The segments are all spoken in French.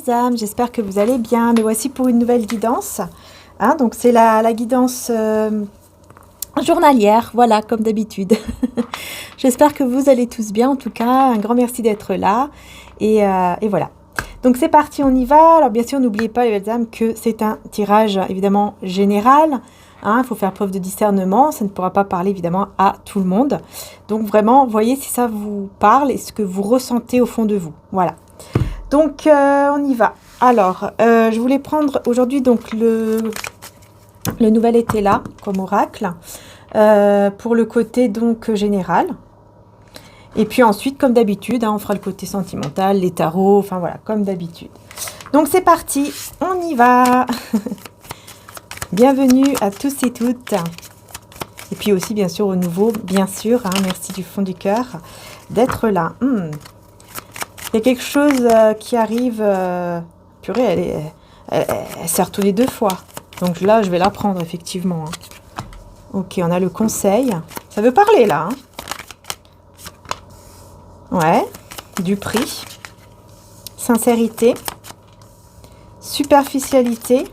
chères âmes, j'espère que vous allez bien. Me voici pour une nouvelle guidance. Hein, donc c'est la guidance journalière, voilà, comme d'habitude. J'espère que vous allez tous bien. En tout cas, un grand merci d'être là. Et voilà. Donc c'est parti, on y va. Alors bien sûr, n'oubliez pas, les belles âmes, que c'est un tirage évidemment général. Hein, il faut faire preuve de discernement. Ça ne pourra pas parler évidemment à tout le monde. Donc vraiment, voyez si ça vous parle et ce que vous ressentez au fond de vous. Voilà. Donc on y va. Alors, je voulais prendre aujourd'hui donc le nouvel été là comme oracle pour le côté donc général. Et puis ensuite, comme d'habitude, hein, on fera le côté sentimental, les tarots, enfin voilà, comme d'habitude. Donc c'est parti, on y va. Bienvenue à tous et toutes. Et puis aussi, bien sûr, au nouveau, bien sûr, hein, merci du fond du cœur d'être là. Il y a quelque chose qui arrive. Purée, elle s'est retournée 2 fois. Donc là, je vais la prendre, effectivement. Hein. Ok, on a le conseil. Ça veut parler, là. Hein. Ouais, du prix, sincérité, superficialité,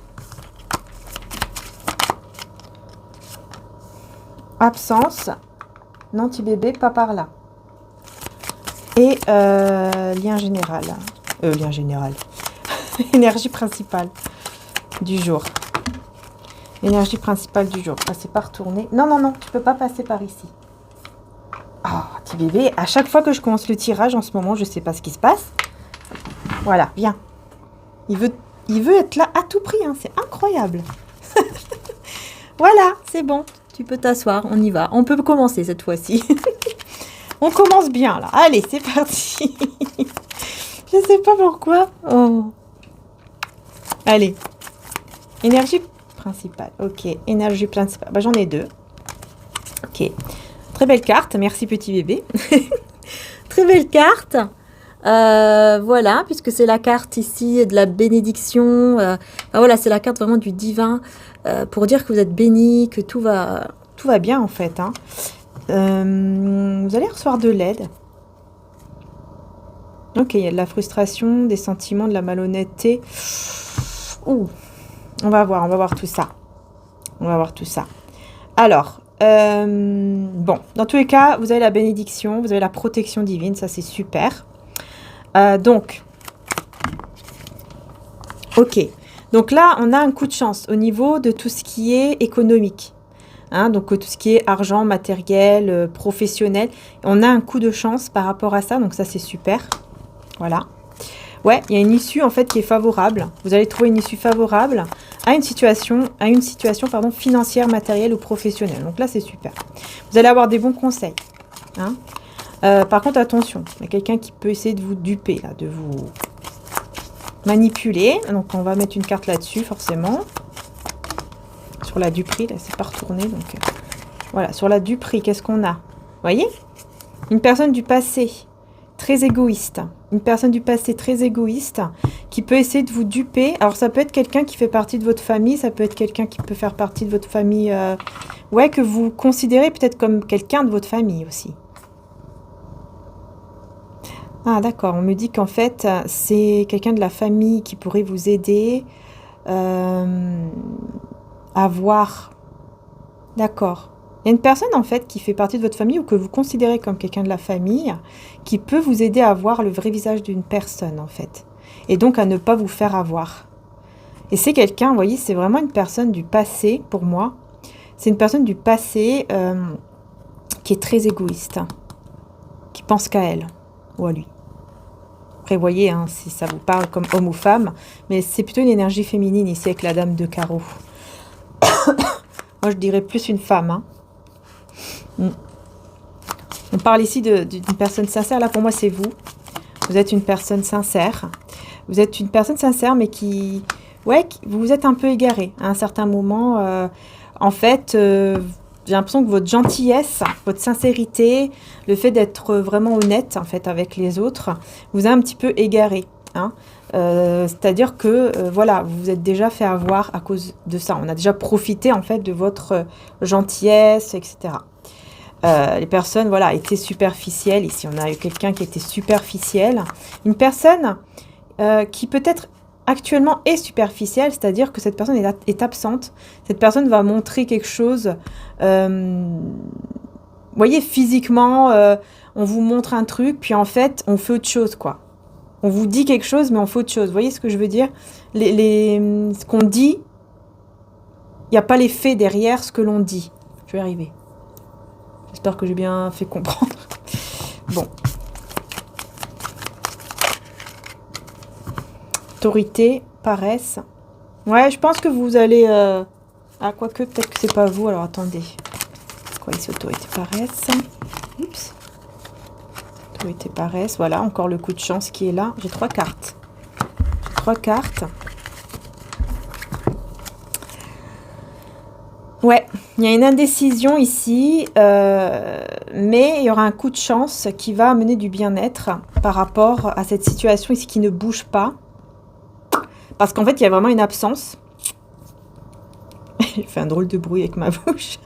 absence, non petit bébé, pas par là. Et lien général, énergie principale du jour. Énergie principale du jour, passer par tourner. Non, non, non, tu peux pas passer par ici. Oh, petit bébé, à chaque fois que je commence le tirage, en ce moment, je ne sais pas ce qui se passe. Voilà, viens. Il veut être là à tout prix, hein, c'est incroyable. Voilà, c'est bon, tu peux t'asseoir, on y va. On peut commencer cette fois-ci. On commence bien, là. Allez, c'est parti. Je ne sais pas pourquoi. Oh. Allez. Énergie principale. Ok, énergie principale. Bah, j'en ai 2. Ok. Très belle carte, merci petit bébé. Très belle carte. Voilà, puisque c'est la carte ici de la bénédiction. Voilà, c'est la carte vraiment du divin pour dire que vous êtes béni, que tout va bien en fait. Hein. Vous allez recevoir de l'aide. Ok, il y a de la frustration, des sentiments, de la malhonnêteté. Ouh, on va voir tout ça. On va voir tout ça. Alors, bon, dans tous les cas, vous avez la bénédiction, vous avez la protection divine, ça c'est super. Donc, ok. Donc là, on a un coup de chance au niveau de tout ce qui est économique. Hein, donc tout ce qui est argent, matériel, professionnel. On a un coup de chance par rapport à ça, donc ça c'est super. Voilà. Ouais, il y a une issue en fait qui est favorable. Vous allez trouver une issue favorable à une situation pardon, financière, matérielle ou professionnelle. Donc là, c'est super. Vous allez avoir des bons conseils. Hein. Par contre, attention, il y a quelqu'un qui peut essayer de vous duper, là, de vous manipuler. Donc on va mettre une carte là-dessus, forcément. Sur la duperie, là, c'est pas retourné. Donc voilà, sur la duperie, qu'est-ce qu'on a? Vous voyez? Une personne du passé très égoïste. Une personne du passé très égoïste qui peut essayer de vous duper. Alors, ça peut être quelqu'un qui fait partie de votre famille, ça peut être quelqu'un qui peut faire partie de votre famille, ouais, que vous considérez peut-être comme quelqu'un de votre famille aussi. Ah, d'accord, on me dit qu'en fait, c'est quelqu'un de la famille qui pourrait vous aider à voir. D'accord. Il y a une personne, en fait, qui fait partie de votre famille ou que vous considérez comme quelqu'un de la famille qui peut vous aider à voir le vrai visage d'une personne, en fait. Et donc, à ne pas vous faire avoir. Et c'est quelqu'un, vous voyez, c'est vraiment une personne du passé, pour moi. C'est une personne du passé qui est très égoïste, qui pense qu'à elle ou à lui. Après, vous voyez, hein, si ça vous parle comme homme ou femme, mais c'est plutôt une énergie féminine ici avec la dame de carreau. Moi, je dirais plus une femme, hein. On parle ici d'une personne sincère. Là, pour moi, c'est vous. Vous êtes une personne sincère. Vous êtes une personne sincère, mais qui... Ouais, vous êtes un peu égaré à un certain moment. En fait, j'ai l'impression que votre gentillesse, votre sincérité, le fait d'être vraiment honnête, en fait, avec les autres, vous a un petit peu égaré. Hein. C'est-à-dire que, voilà, vous vous êtes déjà fait avoir à cause de ça. On a déjà profité, en fait, de votre gentillesse, etc. Les personnes, voilà, étaient superficielles. Ici, on a eu quelqu'un qui était superficiel. Une personne qui peut-être actuellement est superficielle, c'est-à-dire que cette personne est absente. Cette personne va montrer quelque chose. Vous voyez, physiquement, on vous montre un truc, puis en fait, on fait autre chose, quoi. On vous dit quelque chose, mais on fait autre chose. Vous voyez ce que je veux dire? Ce qu'on dit, il n'y a pas les faits derrière ce que l'on dit. Je vais arriver. J'espère que j'ai bien fait comprendre. Bon. Autorité, paresse. Ouais, je pense que vous allez... Ah, quoique, peut-être que c'est pas vous. Alors, attendez. Quoi, ici, autorité, paresse. Oups. Autorité, paresse. Voilà, encore le coup de chance qui est là. J'ai 3 cartes. 3 cartes. Ouais, il y a une indécision ici, mais il y aura un coup de chance qui va amener du bien-être par rapport à cette situation ici qui ne bouge pas. Parce qu'en fait, il y a vraiment une absence. J'ai fait un drôle de bruit avec ma bouche.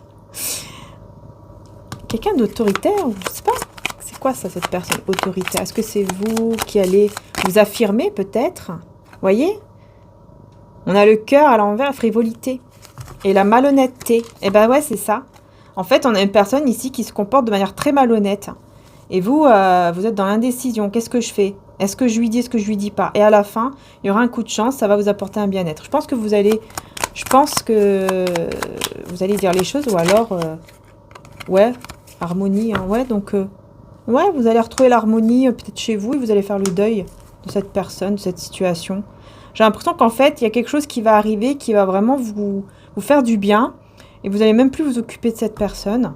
Quelqu'un d'autoritaire, je sais pas. C'est quoi ça, cette personne autoritaire? Est-ce que c'est vous qui allez vous affirmer peut-être? Vous voyez? On a le cœur à l'envers, la frivolité. Et la malhonnêteté. Et ben ouais, c'est ça. En fait, on a une personne ici qui se comporte de manière très malhonnête. Et vous, vous êtes dans l'indécision. Qu'est-ce que je fais? Est-ce que je lui dis, est-ce que je lui dis pas? Et à la fin, il y aura un coup de chance, ça va vous apporter un bien-être. Je pense que vous allez dire les choses, ou alors, ouais, harmonie, hein, ouais, donc, ouais, vous allez retrouver l'harmonie peut-être chez vous, et vous allez faire le deuil de cette personne, de cette situation. J'ai l'impression qu'en fait, il y a quelque chose qui va arriver, qui va vraiment vous faire du bien, et vous allez même plus vous occuper de cette personne.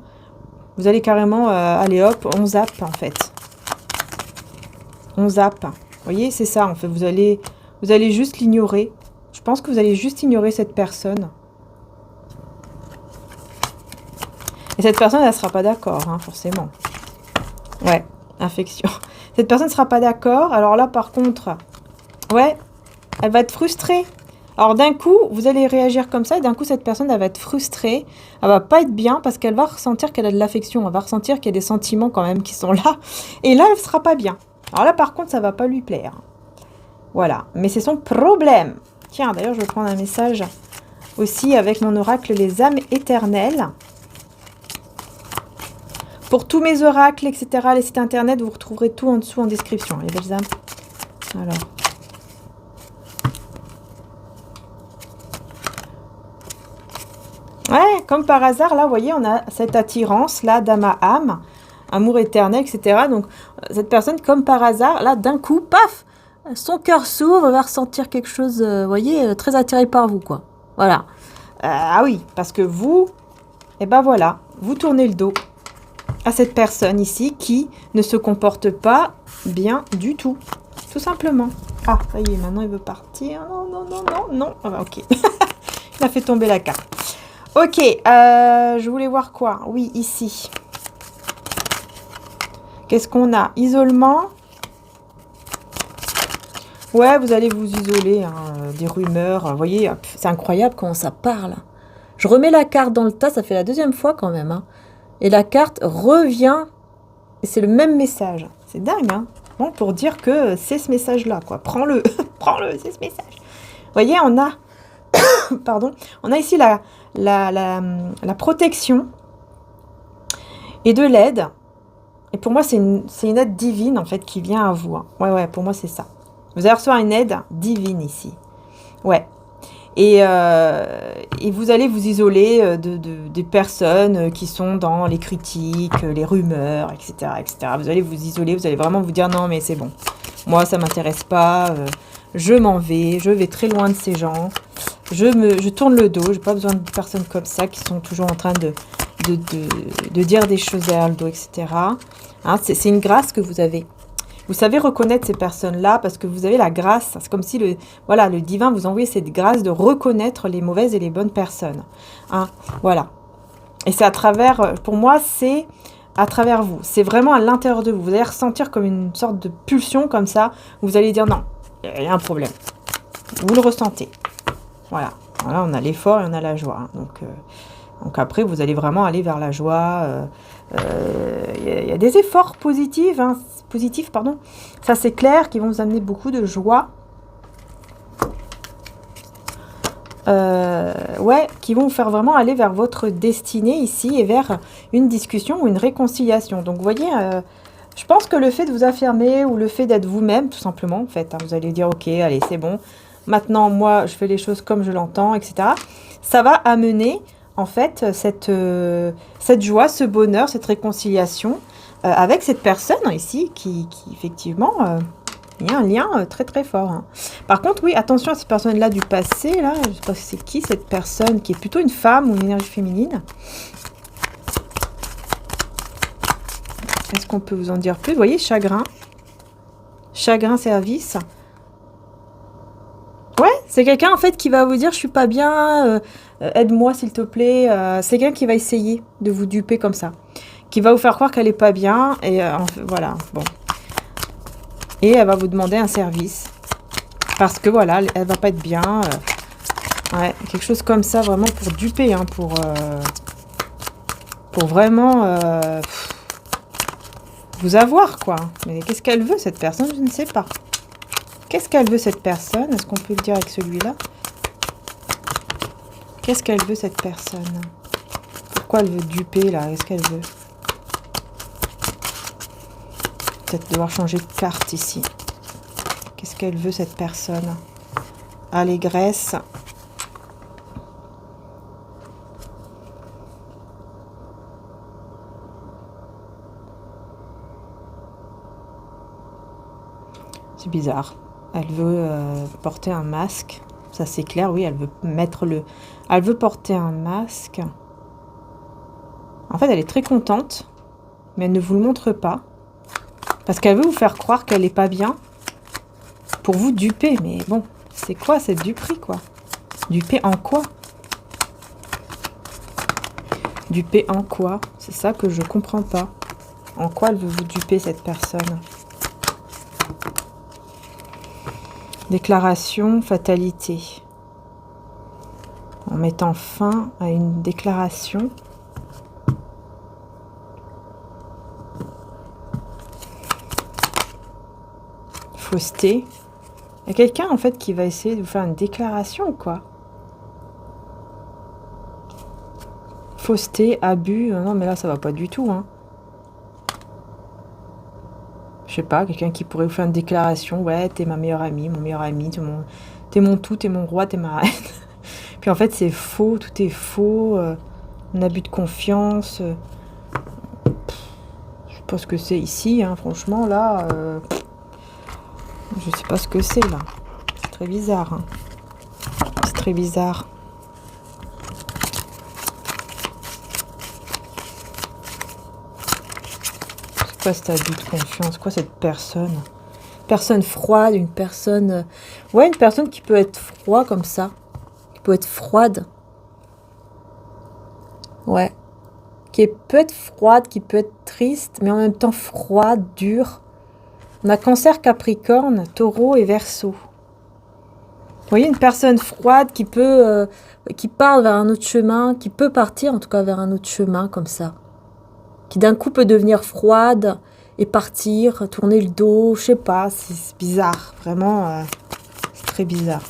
Vous allez carrément, allez hop, on zappe en fait. On zappe. Vous voyez, c'est ça en fait. Vous allez juste l'ignorer. Je pense que vous allez juste ignorer cette personne. Et cette personne, elle ne sera pas d'accord, hein, forcément. Ouais, infection. Cette personne ne sera pas d'accord. Alors là, par contre, ouais, elle va être frustrée. Alors d'un coup, vous allez réagir comme ça, et d'un coup, cette personne, elle va être frustrée, elle va pas être bien, parce qu'elle va ressentir qu'elle a de l'affection, elle va ressentir qu'il y a des sentiments quand même qui sont là, et là, elle sera pas bien. Alors là, par contre, ça va pas lui plaire. Voilà, mais c'est son problème. Tiens, d'ailleurs, je vais prendre un message aussi avec mon oracle, les âmes éternelles. Pour tous mes oracles, etc., les sites internet, vous retrouverez tout en dessous en description, les belles âmes. Alors... Ouais, comme par hasard, là, vous voyez, on a cette attirance, là, d'âme à âme, amour éternel, etc. Donc, cette personne, comme par hasard, là, d'un coup, paf, son cœur s'ouvre, va ressentir quelque chose, vous voyez, très attiré par vous, quoi. Voilà. Ah oui, parce que vous, eh ben voilà, vous tournez le dos à cette personne ici qui ne se comporte pas bien du tout. Tout simplement. Ah, ça y est, maintenant il veut partir. Non, non, non, non, non. Ah bah, ok. Il a fait tomber la carte. Ok, je voulais voir quoi? Oui, ici. Qu'est-ce qu'on a? Isolement. Ouais, vous allez vous isoler, hein, des rumeurs. Vous voyez, c'est incroyable comment ça parle. Je remets la carte dans le tas, ça fait la 2e fois quand même. Hein. Et la carte revient, et c'est le même message. C'est dingue, hein? Bon, pour dire que c'est ce message-là, quoi. Prends-le, prends-le, c'est ce message. Vous voyez, on a... Pardon. On a ici la protection et de l'aide. Et pour moi, c'est une aide divine, en fait, qui vient à vous. Hein. Ouais, pour moi, c'est ça. Vous allez recevoir une aide divine ici. Ouais. Et vous allez vous isoler des personnes qui sont dans les critiques, les rumeurs, etc., etc. Vous allez vous isoler, vous allez vraiment vous dire non, mais c'est bon. Moi, ça m'intéresse pas. Je m'en vais. Je vais très loin de ces gens. Je tourne le dos. J'ai pas besoin de personnes comme ça qui sont toujours en train de dire des choses derrière le dos, etc. Hein, c'est une grâce que vous avez. Vous savez reconnaître ces personnes-là parce que vous avez la grâce. C'est comme si le divin vous envoyait cette grâce de reconnaître les mauvaises et les bonnes personnes. Hein, voilà. Et c'est à travers, pour moi, c'est à travers vous. C'est vraiment à l'intérieur de vous. Vous allez ressentir comme une sorte de pulsion comme ça. Vous allez dire non, il y a un problème. Vous le ressentez. Voilà. Voilà, on a l'effort et on a la joie. Hein. Donc après, vous allez vraiment aller vers la joie. Y a des efforts positifs, pardon. Ça, c'est clair, qui vont vous amener beaucoup de joie. ouais, qui vont vous faire vraiment aller vers votre destinée ici et vers une discussion ou une réconciliation. Donc, vous voyez, je pense que le fait de vous affirmer ou le fait d'être vous-même, tout simplement, en fait, hein, vous allez dire, ok, allez, c'est bon. Maintenant, moi, je fais les choses comme je l'entends, etc. Ça va amener, en fait, cette joie, ce bonheur, cette réconciliation avec cette personne ici qui effectivement, il y a un lien très très fort. Hein. Par contre, oui, attention à cette personne-là du passé, là, je ne sais pas c'est qui cette personne, qui est plutôt une femme ou une énergie féminine. Est-ce qu'on peut vous en dire plus? Vous voyez, chagrin. Chagrin, service. Ouais, c'est quelqu'un en fait qui va vous dire je suis pas bien, aide-moi s'il te plaît. C'est quelqu'un qui va essayer de vous duper comme ça, qui va vous faire croire qu'elle est pas bien et voilà, bon. Et elle va vous demander un service parce que voilà, elle va pas être bien. Ouais, quelque chose comme ça vraiment pour duper, hein, pour vraiment vous avoir quoi. Mais qu'est-ce qu'elle veut cette personne? Je ne sais pas. Qu'est-ce qu'elle veut cette personne? Est-ce qu'on peut le dire avec celui-là? Qu'est-ce qu'elle veut cette personne? Pourquoi elle veut duper là? Qu'est-ce qu'elle veut? Peut-être devoir changer de carte ici. Qu'est-ce qu'elle veut cette personne? Allégresse. C'est bizarre. Elle veut porter un masque. Ça c'est clair, oui, elle veut elle veut porter un masque. En fait, elle est très contente, mais elle ne vous le montre pas. Parce qu'elle veut vous faire croire qu'elle n'est pas bien pour vous duper. Mais bon, c'est quoi cette duperie, quoi? Duper en quoi? Duper en quoi? C'est ça que je comprends pas. En quoi elle veut vous duper, cette personne? Déclaration, fatalité. En mettant fin à une déclaration. Fausseté. Il y a quelqu'un en fait qui va essayer de vous faire une déclaration, quoi. Fausseté, abus. Non, mais là, ça va pas du tout, hein. Je sais pas, quelqu'un qui pourrait vous faire une déclaration. Ouais, t'es ma meilleure amie, mon meilleur ami, t'es mon tout, t'es mon roi, t'es ma reine. Puis en fait, c'est faux, tout est faux. Un abus de confiance. Je sais pas ce que c'est ici, hein, franchement, là. Je sais pas ce que c'est, là. C'est très bizarre. Hein. C'est très bizarre. C'est quoi cet abus de confiance? Quoi cette personne? Personne froide, une personne... Ouais, une personne qui peut être froide comme ça. Qui peut être froide. Ouais. Peut être froide, qui peut être triste, mais en même temps froide, dure. On a Cancer, Capricorne, Taureau et Verseau. Vous voyez, une personne froide qui peut... qui part vers un autre chemin, qui peut partir en tout cas vers un autre chemin comme ça. Qui d'un coup peut devenir froide et partir, tourner le dos, je sais pas, c'est bizarre. Vraiment, c'est très bizarre.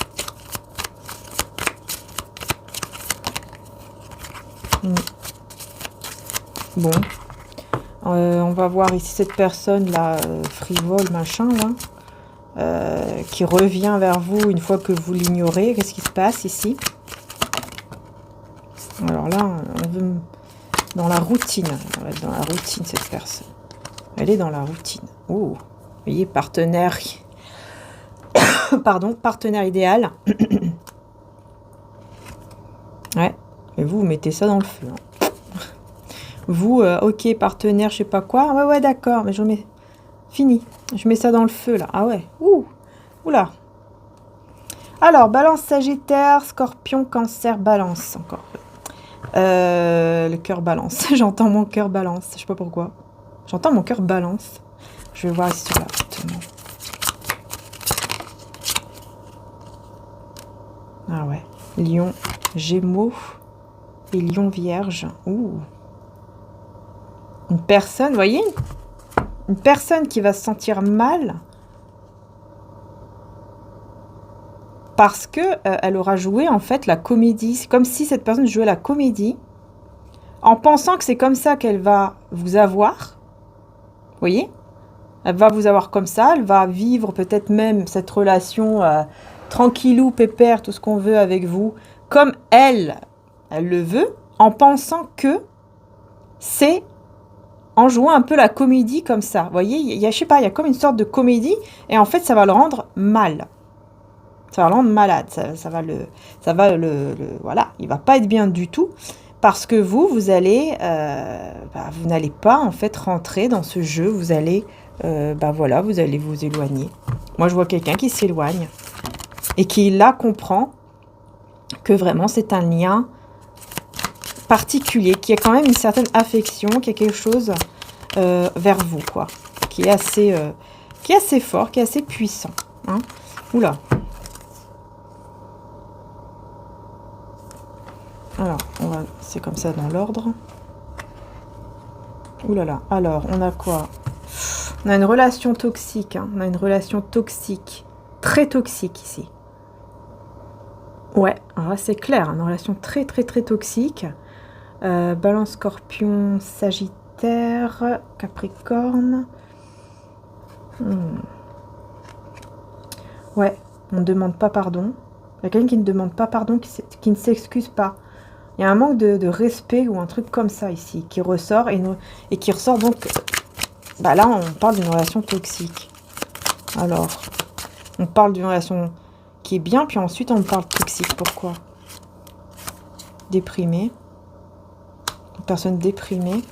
Bon. On va voir ici cette personne là, frivole, machin là, qui revient vers vous une fois que vous l'ignorez. Qu'est-ce qui se passe ici? Alors là, on veut dans la routine. On va être dans la routine cette personne. Elle est dans la routine. Oh, vous voyez, partenaire. Pardon, partenaire idéal. Ouais. Et vous mettez ça dans le feu. Hein. Vous, ok, partenaire, je sais pas quoi. Ouais, ouais, d'accord, mais je mets... Fini. Je mets ça dans le feu, là. Ah ouais. Ouh. Oula. Alors, Balance, Sagittaire, Scorpion, Cancer, Balance. Encore. Le cœur balance. J'entends mon cœur balance. Je sais pas pourquoi. J'entends mon cœur balance. Je vais voir ici, là, justement. Ah ouais. Lion, Gémeaux et Lion, Vierge. Ouh. Une personne, vous voyez, une personne qui va se sentir mal. parce que elle aura joué en fait la comédie. C'est comme si cette personne jouait la comédie en pensant que c'est comme ça qu'elle va vous avoir. Vous voyez? Elle va vous avoir comme ça, elle va vivre peut-être même cette relation tranquillou, pépère, tout ce qu'on veut avec vous, comme elle le veut, en pensant que c'est en jouant un peu la comédie comme ça. Vous voyez, je sais pas, il y a comme une sorte de comédie, et en fait, ça va le rendre mal. Ça va le rendre malade, voilà, il va pas être bien du tout, parce que vous allez, vous n'allez pas en fait rentrer dans ce jeu, vous allez, voilà, vous allez vous éloigner. Moi, je vois quelqu'un qui s'éloigne, et qui là comprend que vraiment c'est un lien particulier, qui a quand même une certaine affection, qui a quelque chose vers vous, quoi, qui est assez fort, qui est assez puissant. Hein. Oula. Alors, c'est comme ça dans l'ordre. Ouh là là. Alors, on a quoi? On a une relation toxique. Hein. On a une relation toxique. Très toxique ici. Ouais, alors là, c'est clair. Une relation très, très, très toxique. Balance, Scorpion, Sagittaire, Capricorne. Ouais, on ne demande pas pardon. Il y a quelqu'un qui ne demande pas pardon, qui ne s'excuse pas. Il y a un manque de respect ou un truc comme ça ici, qui ressort et qui ressort donc... là, on parle d'une relation toxique. Alors, on parle d'une relation qui est bien, puis ensuite on parle toxique. Pourquoi? Déprimée. Une personne déprimée.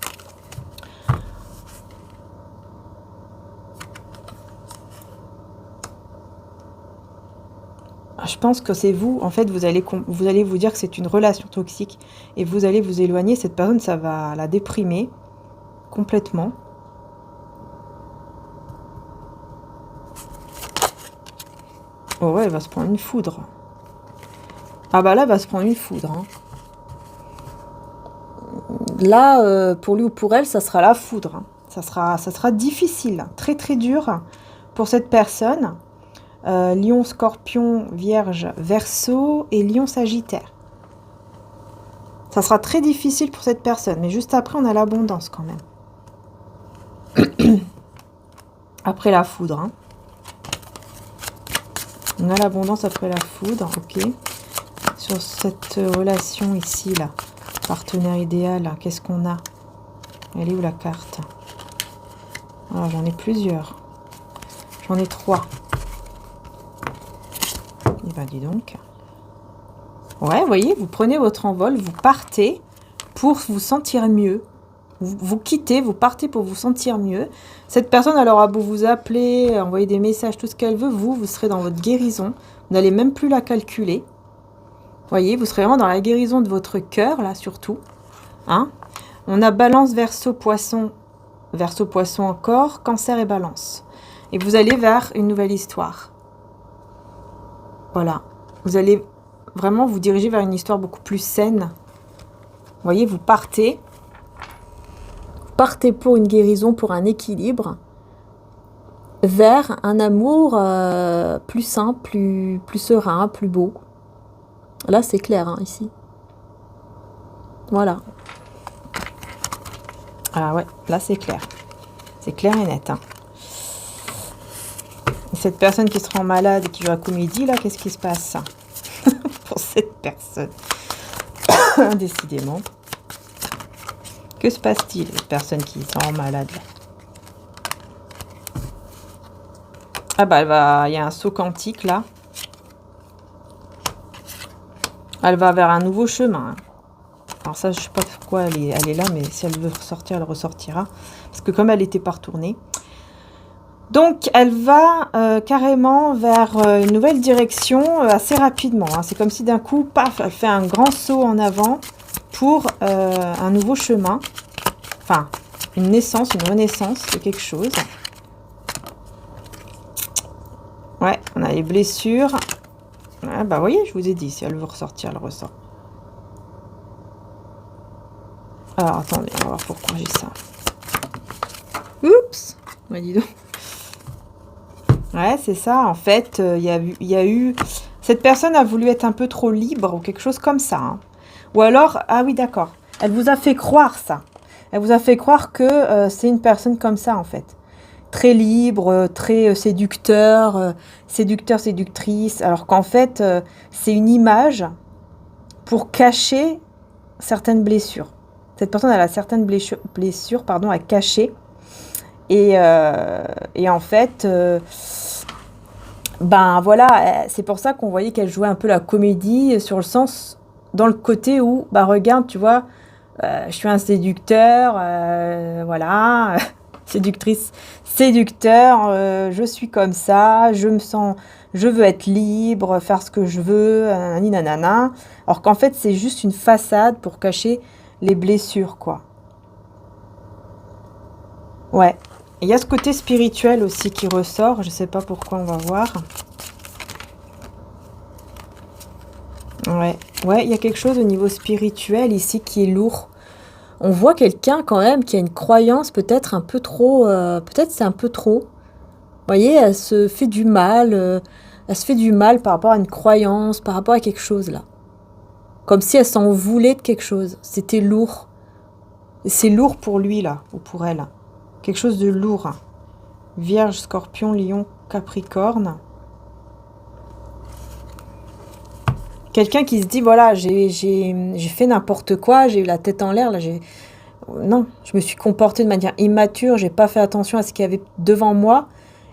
Je pense que c'est vous, en fait, vous allez vous dire que c'est une relation toxique et vous allez vous éloigner. Cette personne, ça va la déprimer complètement. Oh ouais, elle va se prendre une foudre. Ah bah là, elle va se prendre une foudre. Hein. Là, pour lui ou pour elle, ça sera la foudre. Hein. Ça sera difficile, très très dur pour cette personne. Lion, Scorpion, Vierge, Verseau et Lion, Sagittaire. Ça sera très difficile pour cette personne, mais juste après, on a l'abondance quand même. Après la foudre. Hein. On a l'abondance après la foudre, ok. Sur cette relation ici, là, partenaire idéal, qu'est-ce qu'on a? Elle est où la carte? Alors, j'en ai plusieurs. J'en ai 3. Et ben dis donc. Ouais, vous voyez, vous prenez votre envol, vous partez pour vous sentir mieux. Vous quittez, vous partez pour vous sentir mieux. Cette personne, elle aura beau vous appeler, envoyer des messages, tout ce qu'elle veut, vous serez dans votre guérison. Vous n'allez même plus la calculer. Vous voyez, vous serez vraiment dans la guérison de votre cœur, là, surtout. Hein? On a Balance, Verseau, Poisson encore, Cancer et Balance. Et vous allez vers une nouvelle histoire. Voilà. Vous allez vraiment vous diriger vers une histoire beaucoup plus saine. Vous voyez, vous partez. Vous partez pour une guérison, pour un équilibre, vers un amour plus simple, plus serein, plus beau. Là, c'est clair, hein, ici. Voilà. Ah ouais, là, c'est clair. C'est clair et net, hein. Cette personne qui se rend malade et qui joue la comédie, là, qu'est-ce qui se passe pour cette personne? Décidément. Que se passe-t-il, cette personne qui se rend malade là? Ah bah, il y a un saut quantique, là. Elle va vers un nouveau chemin. Hein. Alors ça, je sais pas pourquoi elle est là, mais si elle veut ressortir, elle ressortira. Parce que comme elle n'était pas retournée... Donc, elle va carrément vers une nouvelle direction assez rapidement. Hein. C'est comme si d'un coup, paf, elle fait un grand saut en avant pour un nouveau chemin. Enfin, une naissance, une renaissance de quelque chose. Ouais, on a les blessures. Ah, bah, vous voyez, je vous ai dit, si elle veut ressortir, elle ressort. Alors, attendez, on va voir pourquoi j'ai ça. Oups! Bah, dis donc. Ouais, c'est ça. En fait, il y a eu Cette personne a voulu être un peu trop libre ou quelque chose comme ça. Hein. Ou alors, ah oui, d'accord. Elle vous a fait croire ça. Elle vous a fait croire que c'est une personne comme ça, en fait. Très libre, très séducteur, séducteur, séductrice. Alors qu'en fait, c'est une image pour cacher certaines blessures. Cette personne, elle a certaines blessures pardon, à cacher. Et en fait, ben voilà, c'est pour ça qu'on voyait qu'elle jouait un peu la comédie sur le sens, dans le côté où, bah regarde, tu vois, je suis un séducteur, voilà, séductrice, séducteur, je suis comme ça, je me sens, je veux être libre, faire ce que je veux, nanani nanana. Alors qu'en fait, c'est juste une façade pour cacher les blessures, quoi. Ouais. Il y a ce côté spirituel aussi qui ressort, je sais pas pourquoi, on va voir. Ouais, ouais, il y a quelque chose au niveau spirituel ici qui est lourd. On voit quelqu'un quand même qui a une croyance peut-être un peu trop, peut-être c'est un peu trop. Vous voyez, elle se fait du mal, elle se fait du mal par rapport à une croyance, par rapport à quelque chose là. Comme si elle s'en voulait de quelque chose. C'était lourd. C'est lourd pour lui là, ou pour elle. Quelque chose de lourd. Vierge, Scorpion, Lion, Capricorne. Quelqu'un qui se dit, voilà, j'ai fait n'importe quoi, j'ai eu la tête en l'air, là, non, je me suis comportée de manière immature, j'ai pas fait attention à ce qu'il y avait devant moi,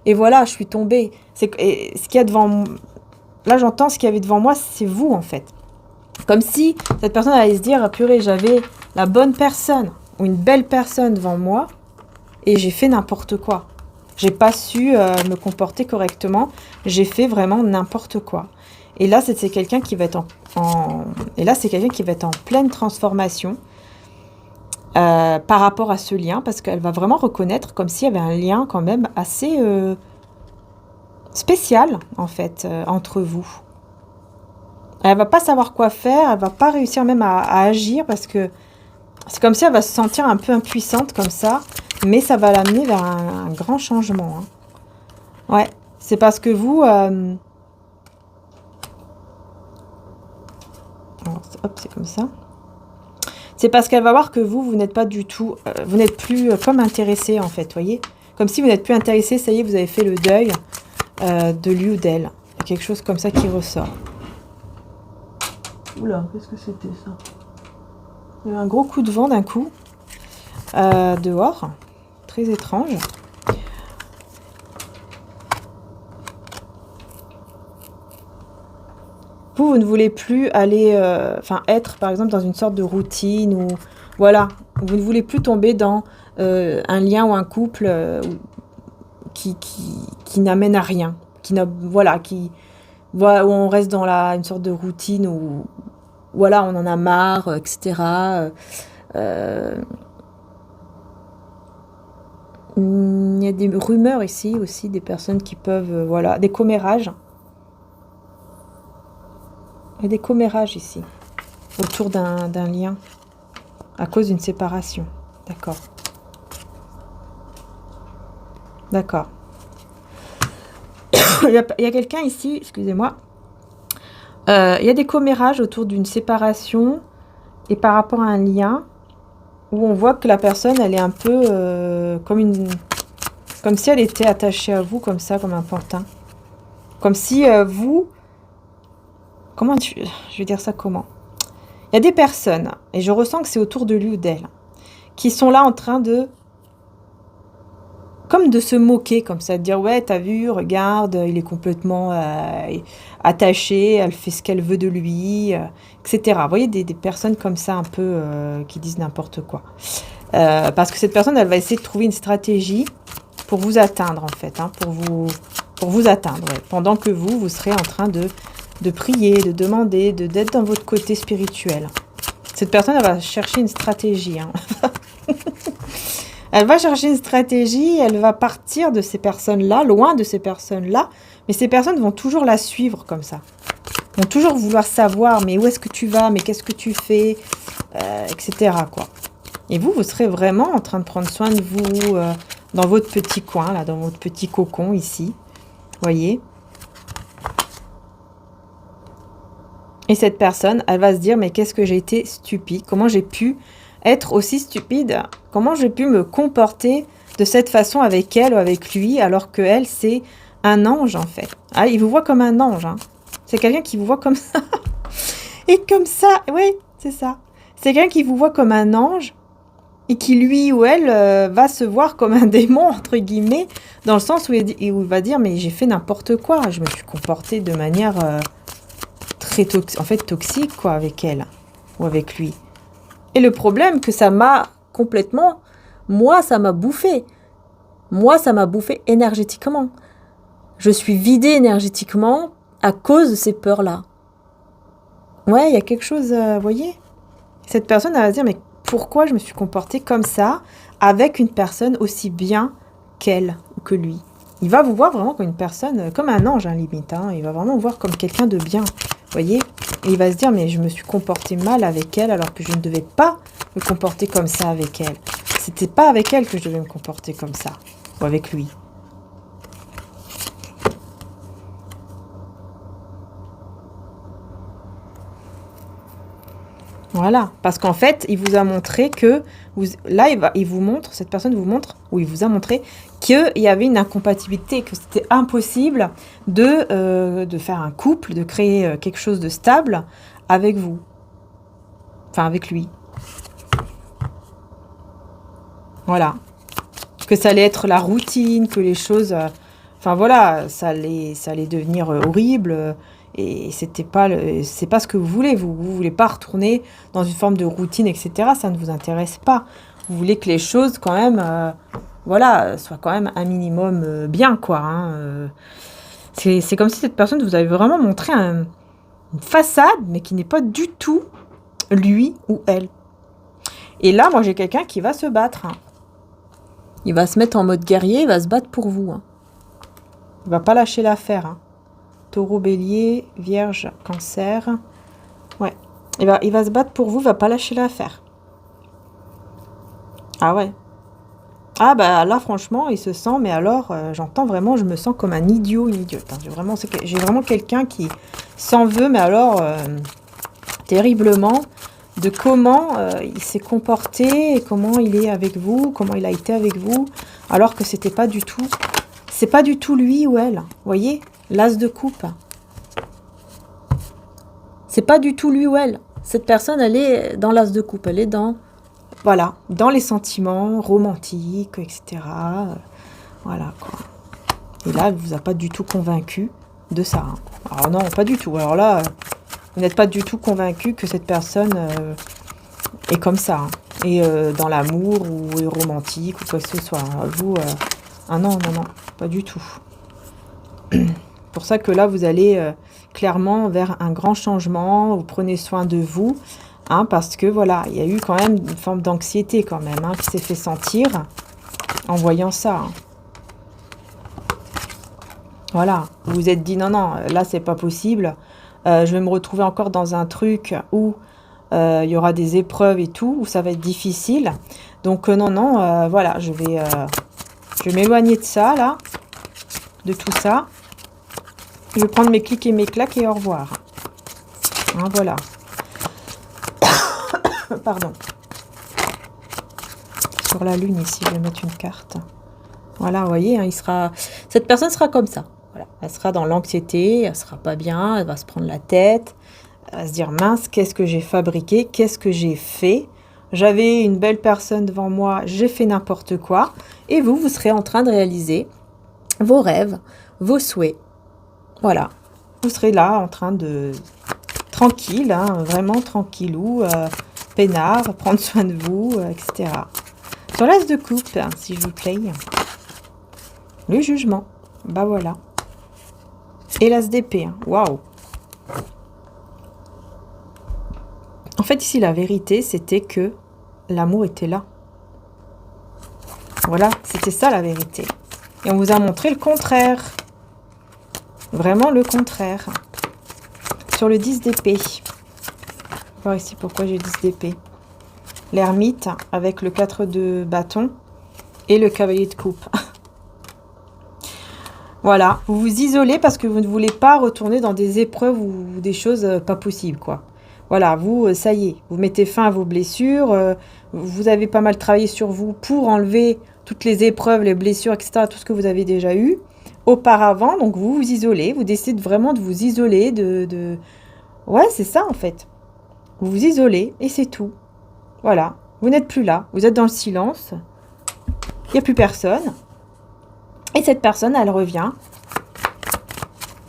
et voilà, je suis tombée. Et ce qu'il y a devant... Là, j'entends ce qu'il y avait devant moi, c'est vous, en fait. Comme si cette personne allait se dire, ah, purée, j'avais la bonne personne, ou une belle personne devant moi, et j'ai fait n'importe quoi. J'ai pas su me comporter correctement. J'ai fait vraiment n'importe quoi. Et là, c'est quelqu'un qui va être et là, c'est quelqu'un qui va être en pleine transformation par rapport à ce lien, parce qu'elle va vraiment reconnaître comme s'il y avait un lien quand même assez spécial en fait entre vous. Elle va pas savoir quoi faire. Elle va pas réussir même à agir parce que c'est comme si elle va se sentir un peu impuissante comme ça. Mais ça va l'amener vers un grand changement. Hein. Ouais, c'est parce que vous... hop, c'est comme ça. C'est parce qu'elle va voir que vous n'êtes pas du tout... vous n'êtes plus comme intéressé, en fait, voyez. Comme si vous n'êtes plus intéressé, ça y est, vous avez fait le deuil de lui ou d'elle. Il y a quelque chose comme ça qui ressort. Oula, qu'est-ce que c'était ça? Il y a eu un gros coup de vent d'un coup. Dehors. Très étrange. Vous ne voulez plus aller, être par exemple dans une sorte de routine ou voilà, vous ne voulez plus tomber dans un lien ou un couple qui n'amène à rien, où on reste dans une sorte de routine où voilà, on en a marre, etc. Il y a des rumeurs ici aussi, des personnes qui peuvent, voilà, des commérages. Il y a des commérages ici, autour d'un lien, à cause d'une séparation. D'accord. D'accord. Il y a quelqu'un ici, excusez-moi. Il y a des commérages autour d'une séparation et par rapport à un lien où on voit que la personne, elle est un peu comme si elle était attachée à vous, comme ça, comme un pantin. Comme si vous... je vais dire ça comment? Il y a des personnes, et je ressens que c'est autour de lui ou d'elle, qui sont là en train de... Comme de se moquer, comme ça, de dire, ouais, t'as vu, regarde, il est complètement attaché, elle fait ce qu'elle veut de lui, etc. Vous voyez, des personnes comme ça, un peu, qui disent n'importe quoi. Parce que cette personne, elle va essayer de trouver une stratégie pour vous atteindre, en fait, hein, pour vous atteindre, ouais, pendant que vous serez en train de prier, de demander, d'être dans votre côté spirituel. Cette personne, elle va chercher une stratégie. Hein. Elle va chercher une stratégie, elle va partir de ces personnes-là, loin de ces personnes-là, mais ces personnes vont toujours la suivre comme ça. Vont toujours vouloir savoir, mais où est-ce que tu vas, mais qu'est-ce que tu fais, etc. quoi. Et vous serez vraiment en train de prendre soin de vous dans votre petit coin, là, dans votre petit cocon ici. Voyez ? Et cette personne, elle va se dire, mais qu'est-ce que j'ai été stupide? Comment j'ai pu être aussi stupide? Comment j'ai pu me comporter de cette façon avec elle ou avec lui, alors que elle, c'est un ange, en fait. Ah, il vous voit comme un ange, hein. C'est quelqu'un qui vous voit comme ça. Et comme ça, oui, c'est ça. C'est quelqu'un qui vous voit comme un ange et qui, lui ou elle, va se voir comme un démon, entre guillemets, dans le sens où il va dire, mais j'ai fait n'importe quoi. Je me suis comportée de manière très toxique, quoi, avec elle ou avec lui. Et le problème, que ça m'a complètement... Moi, ça m'a bouffé. Moi, ça m'a bouffé énergétiquement. Je suis vidée énergétiquement à cause de ces peurs-là. Ouais, il y a quelque chose, vous voyez? Cette personne, elle va se dire, mais pourquoi je me suis comportée comme ça avec une personne aussi bien qu'elle ou que lui? Il va vous voir vraiment comme une personne, comme un ange, hein, limite. Hein. Il va vraiment vous voir comme quelqu'un de bien, vous voyez? Et il va se dire, mais je me suis comportée mal avec elle alors que je ne devais pas me comporter comme ça avec elle. C'était pas avec elle que je devais me comporter comme ça, ou avec lui. Voilà, parce qu'en fait, il vous a montré que... là, il vous montre, cette personne vous montre, ou il vous a montré qu'il y avait une incompatibilité, que c'était impossible de faire un couple, de créer quelque chose de stable avec vous. Enfin, avec lui. Voilà. Que ça allait être la routine, que les choses... enfin, voilà, ça allait devenir horrible... Et c'est pas ce que vous voulez. Vous voulez pas retourner dans une forme de routine, etc. Ça ne vous intéresse pas. Vous voulez que les choses, quand même, voilà, soient quand même un minimum bien, quoi. Hein. C'est comme si cette personne vous avait vraiment montré une façade, mais qui n'est pas du tout lui ou elle. Et là, moi, j'ai quelqu'un qui va se battre. Hein. Il va se mettre en mode guerrier, il va se battre pour vous. Hein. Il va pas lâcher l'affaire. Hein. Taureau, bélier, vierge, cancer. Ouais. Il va se battre pour vous, il va pas lâcher l'affaire. Ah ouais. Ah bah là, franchement, il se sent, mais alors, j'entends vraiment, je me sens comme un idiot, une idiote. Hein. J'ai vraiment quelqu'un qui s'en veut, mais alors, terriblement, de comment il s'est comporté, et comment il est avec vous, comment il a été avec vous, alors que c'était pas du tout... C'est pas du tout lui ou elle, vous voyez ? L'as de coupe. C'est pas du tout lui ou elle. Cette personne, elle est dans l'as de coupe. Elle est dans, voilà, dans les sentiments romantiques, etc. Voilà, quoi. Et là, elle vous a pas du tout convaincu de ça. Hein. Alors non, pas du tout. Alors là, vous n'êtes pas du tout convaincu que cette personne est comme ça. Hein. Et dans l'amour ou est romantique ou quoi que ce soit. Hein. Vous, ah non, pas du tout. Pour ça que là, vous allez clairement vers un grand changement. Vous prenez soin de vous, hein, parce que voilà, il y a eu quand même une forme d'anxiété quand même, hein, qui s'est fait sentir en voyant ça. Hein. Voilà, vous vous êtes dit non, là c'est pas possible. Je vais me retrouver encore dans un truc où il y aura des épreuves et tout, où ça va être difficile. Donc non, voilà, je vais m'éloigner de ça là, de tout ça. Je vais prendre mes clics et mes claques et au revoir. Hein, voilà. Pardon. Sur la lune ici, je vais mettre une carte. Voilà, vous voyez, hein, cette personne sera comme ça. Voilà. Elle sera dans l'anxiété, elle sera pas bien, elle va se prendre la tête, elle va se dire mince, qu'est-ce que j'ai fabriqué, qu'est-ce que j'ai fait. J'avais une belle personne devant moi, j'ai fait n'importe quoi. Et vous serez en train de réaliser vos rêves, vos souhaits. Voilà, vous serez là en train de... Tranquille, hein, vraiment tranquillou, peinard, prendre soin de vous, etc. Sur l'as de coupe, hein, s'il vous plaît. Le jugement, bah voilà. Et l'as d'épée, hein. Waouh. En fait, ici, la vérité, c'était que l'amour était là. Voilà, c'était ça la vérité. Et on vous a montré le contraire. Vraiment le contraire. Sur le 10 d'épée. On va voir ici pourquoi j'ai 10 d'épée. L'ermite avec le 4 de bâton et le cavalier de coupe. Voilà, vous vous isolez parce que vous ne voulez pas retourner dans des épreuves ou des choses pas possibles, quoi. Voilà, vous, ça y est, vous mettez fin à vos blessures, vous avez pas mal travaillé sur vous pour enlever toutes les épreuves, les blessures, etc., tout ce que vous avez déjà eu auparavant. Donc vous vous isolez, vous décidez vraiment de vous isoler, Ouais, c'est ça en fait. Vous vous isolez et c'est tout. Voilà, vous n'êtes plus là, vous êtes dans le silence, il n'y a plus personne. Et cette personne, elle revient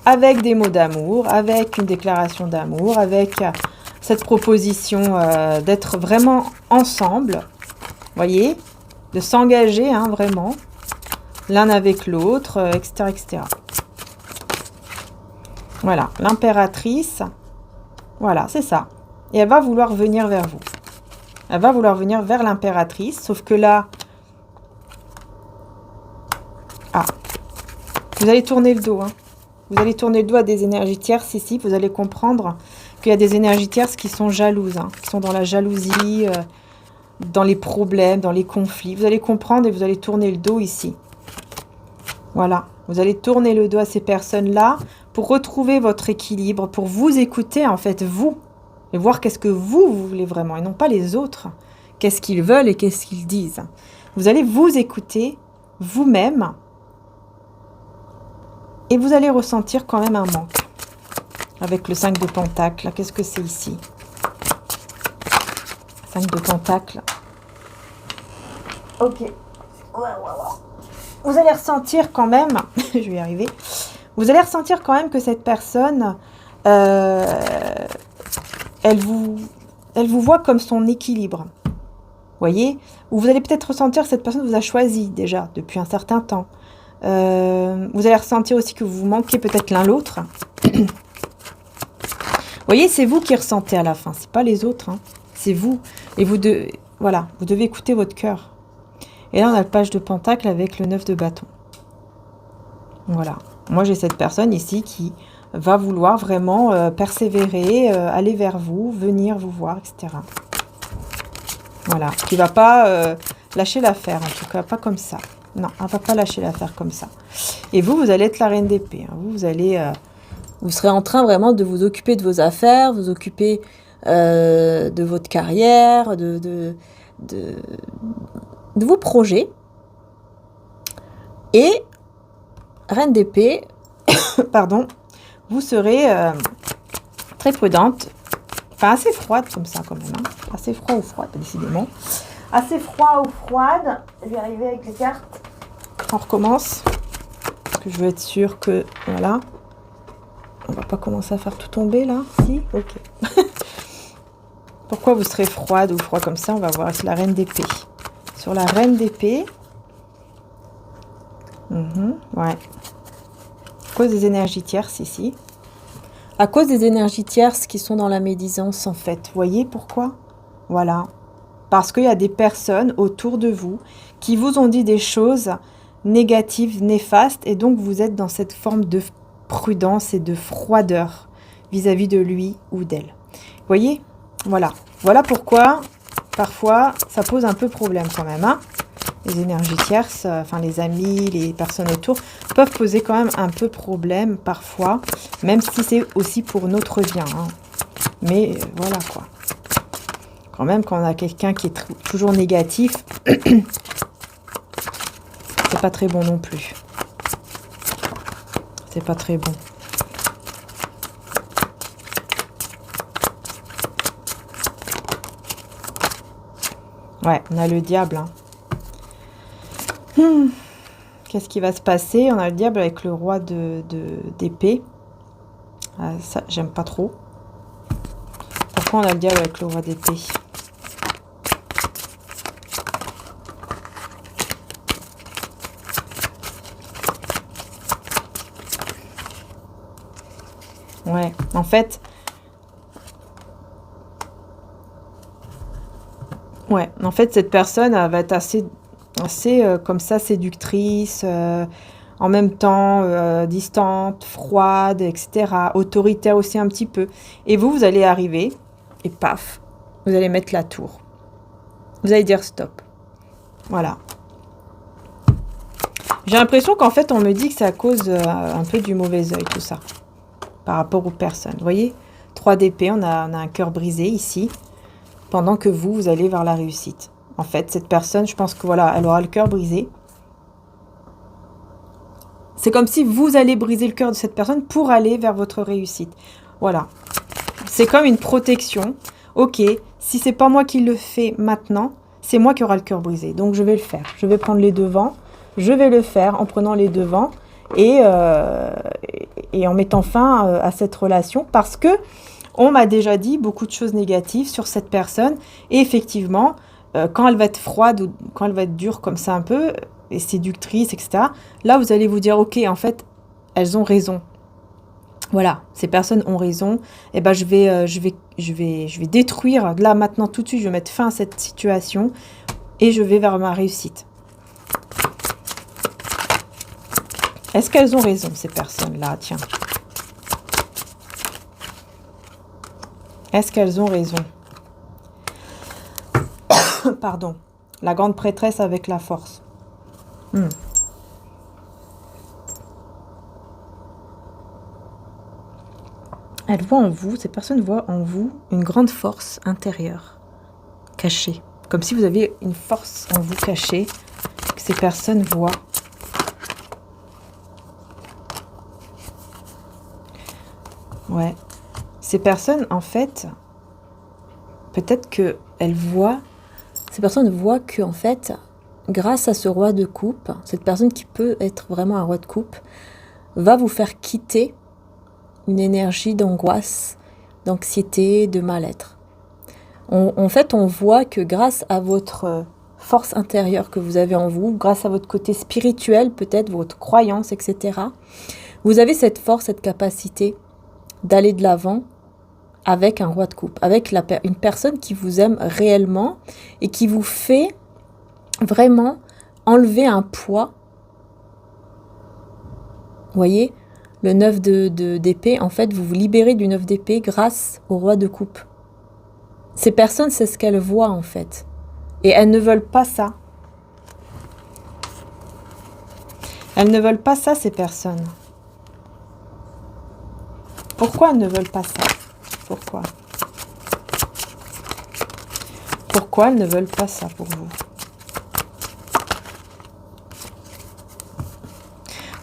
avec des mots d'amour, avec une déclaration d'amour, avec cette proposition d'être vraiment ensemble, voyez, de s'engager hein, vraiment, l'un avec l'autre, etc., etc. Voilà, l'impératrice, voilà, c'est ça. Et elle va vouloir venir vers vous. Elle va vouloir venir vers l'impératrice, sauf que là, vous allez tourner le dos, hein. Vous allez tourner le dos à des énergies tierces ici. Vous allez comprendre qu'il y a des énergies tierces qui sont jalouses, hein, qui sont dans la jalousie, dans les problèmes, dans les conflits. Vous allez comprendre et vous allez tourner le dos ici. Voilà. Vous allez tourner le dos à ces personnes-là pour retrouver votre équilibre, pour vous écouter, en fait, vous. Et voir qu'est-ce que vous voulez vraiment et non pas les autres. Qu'est-ce qu'ils veulent et qu'est-ce qu'ils disent. Vous allez vous écouter vous-même. Et vous allez ressentir quand même un manque. Avec le 5 de Pentacle. Qu'est-ce que c'est ici? 5 de Pentacle. Ok. Vous allez ressentir quand même... je vais y arriver. Vous allez ressentir quand même que cette personne... elle vous voit comme son équilibre. Voyez? Ou vous allez peut-être ressentir que cette personne vous a choisi déjà depuis un certain temps. Vous allez ressentir aussi que vous manquez peut-être l'un l'autre. Vous voyez, c'est vous qui ressentez à la fin, c'est pas les autres. Hein. C'est vous. Et vous devez écouter votre cœur. Et là, on a le page de Pentacle avec le 9 de bâton. Voilà. Moi, j'ai cette personne ici qui va vouloir vraiment persévérer, aller vers vous, venir vous voir, etc. Voilà. Qui va pas lâcher l'affaire, en tout cas, pas comme ça. Non, elle ne va pas lâcher l'affaire comme ça. Et vous allez être la reine d'épée. Hein. Vous serez en train vraiment de vous occuper de vos affaires, vous occuper de votre carrière, de vos projets. Et, reine d'épée, pardon, vous serez très prudente, enfin assez froide comme ça quand même. Hein. Assez froid ou froide, décidément. Assez froid ou froide. Je vais arriver avec les cartes. On recommence. Parce que je veux être sûre que... Voilà. On va pas commencer à faire tout tomber là. Si? Ok. Pourquoi vous serez froide ou froid comme ça? On va voir avec la reine d'épée. Sur la reine d'épée. Ouais. À cause des énergies tierces ici. À cause des énergies tierces qui sont dans la médisance en fait. Vous voyez pourquoi? Voilà. Parce qu'il y a des personnes autour de vous qui vous ont dit des choses négatives, néfastes, et donc vous êtes dans cette forme de prudence et de froideur vis-à-vis de lui ou d'elle. Vous voyez? Voilà. Voilà pourquoi, parfois, ça pose un peu problème quand même. Hein. Les énergies tierces, enfin les amis, les personnes autour, peuvent poser quand même un peu problème parfois, même si c'est aussi pour notre bien. Hein. Mais voilà quoi. Quand même, quand on a quelqu'un qui est toujours négatif, c'est pas très bon non plus. C'est pas très bon. Ouais, on a le diable. Hein. Qu'est-ce qui va se passer? On a le diable avec le roi d'épée. Ça, j'aime pas trop. Pourquoi on a le diable avec le roi d'épée? Ouais, en fait... Ouais, en fait, cette personne va être assez comme ça, séductrice, en même temps distante, froide, etc. Autoritaire aussi un petit peu. Et vous allez arriver, et paf, vous allez mettre la tour. Vous allez dire stop. Voilà. J'ai l'impression qu'en fait, on me dit que c'est à cause un peu du mauvais œil, tout ça, par rapport aux personnes. Vous voyez, 3 d'épée, on a un cœur brisé ici, pendant que vous allez vers la réussite. En fait, cette personne, je pense que voilà, elle aura le cœur brisé. C'est comme si vous allez briser le cœur de cette personne pour aller vers votre réussite. Voilà. C'est comme une protection. Ok, si c'est pas moi qui le fais maintenant, c'est moi qui aura le cœur brisé. Donc je vais le faire. Je vais prendre les devants. Je vais le faire en prenant les devants et en mettant fin à cette relation parce que on m'a déjà dit beaucoup de choses négatives sur cette personne. Et effectivement, quand elle va être froide ou quand elle va être dure comme ça un peu, et séductrice, etc., là, vous allez vous dire, ok, en fait, elles ont raison. Voilà, ces personnes ont raison. Et ben, je vais détruire, là, maintenant, tout de suite, je vais mettre fin à cette situation et je vais vers ma réussite. Est-ce qu'elles ont raison, ces personnes-là? Tiens. Est-ce qu'elles ont raison? Pardon. La grande prêtresse avec la force. Elle voit en vous, ces personnes voient en vous une grande force intérieure, cachée. Comme si vous aviez une force en vous cachée, que ces personnes voient. Ouais. Ces personnes, en fait, peut-être qu'elles voient, ces personnes voient que, en fait, grâce à ce roi de coupe, cette personne qui peut être vraiment un roi de coupe, va vous faire quitter une énergie d'angoisse, d'anxiété, de mal-être. En fait, on voit que grâce à votre force intérieure que vous avez en vous, grâce à votre côté spirituel, peut-être votre croyance, etc., vous avez cette force, cette capacité d'aller de l'avant avec un roi de coupe, avec une personne qui vous aime réellement et qui vous fait vraiment enlever un poids. Vous voyez, le 9 d'épée, en fait, vous vous libérez du 9 d'épée grâce au roi de coupe. Ces personnes, c'est ce qu'elles voient, en fait. Et elles ne veulent pas ça. Elles ne veulent pas ça, ces personnes. Pourquoi elles ne veulent pas ça? Pourquoi? Pourquoi elles ne veulent pas ça pour vous?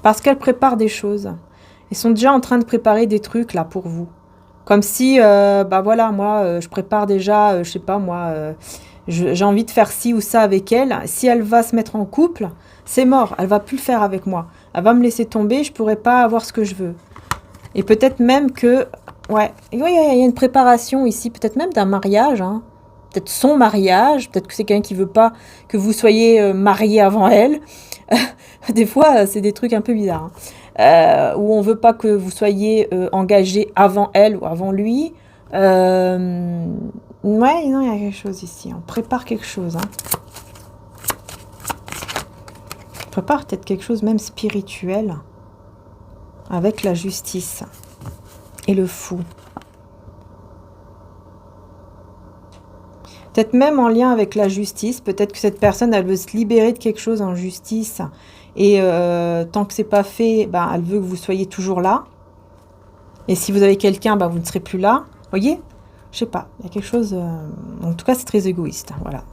Parce qu'elles préparent des choses. Ils sont déjà en train de préparer des trucs là pour vous. Comme si, bah voilà, moi, je prépare déjà, je sais pas moi, j'ai envie de faire ci ou ça avec elle. Si elle va se mettre en couple, c'est mort. Elle va plus le faire avec moi. Elle va me laisser tomber, je pourrai pas avoir ce que je veux. Et peut-être même que, ouais, il y a une préparation ici, peut-être même d'un mariage, hein. Peut-être son mariage, peut-être que c'est quelqu'un qui veut pas que vous soyez marié avant elle. Des fois, c'est des trucs un peu bizarres, hein. Où on veut pas que vous soyez engagé avant elle ou avant lui. Ouais, non, il y a quelque chose ici. On prépare quelque chose, hein. On prépare peut-être quelque chose même spirituel avec la justice et le fou. Peut-être même en lien avec la justice. Peut-être que cette personne, elle veut se libérer de quelque chose en justice. Et tant que c'est pas fait, ben, elle veut que vous soyez toujours là. Et si vous avez quelqu'un, ben, vous ne serez plus là. Vous voyez? Je sais pas. Il y a quelque chose... En tout cas, c'est très égoïste. Voilà.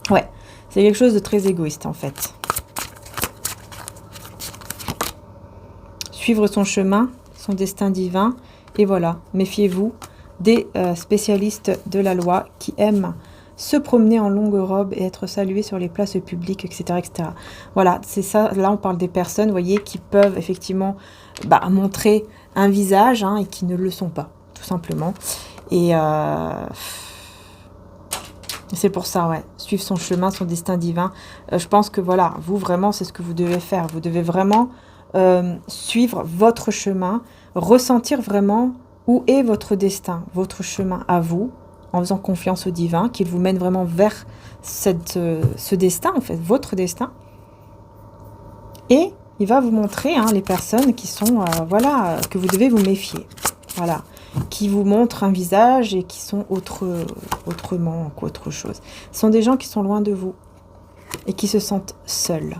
Ouais. C'est quelque chose de très égoïste, en fait. Suivre son chemin, son destin divin. Et voilà. Méfiez-vous des spécialistes de la loi qui aiment se promener en longue robe et être salués sur les places publiques, etc. etc. Voilà, c'est ça. Là, on parle des personnes, vous voyez, qui peuvent effectivement montrer un visage, hein, et qui ne le sont pas, tout simplement. Et c'est pour ça, ouais, suivre son chemin, son destin divin. Je pense que, voilà, vous, vraiment, c'est ce que vous devez faire. Vous devez vraiment suivre votre chemin, ressentir vraiment où est votre destin, votre chemin à vous, en faisant confiance au divin, qu'il vous mène vraiment vers ce destin, en fait, votre destin. Et il va vous montrer, hein, les personnes qui sont, voilà, que vous devez vous méfier. Voilà, qui vous montrent un visage et qui sont autrement qu'autre chose. Ce sont des gens qui sont loin de vous. et qui se sentent seuls.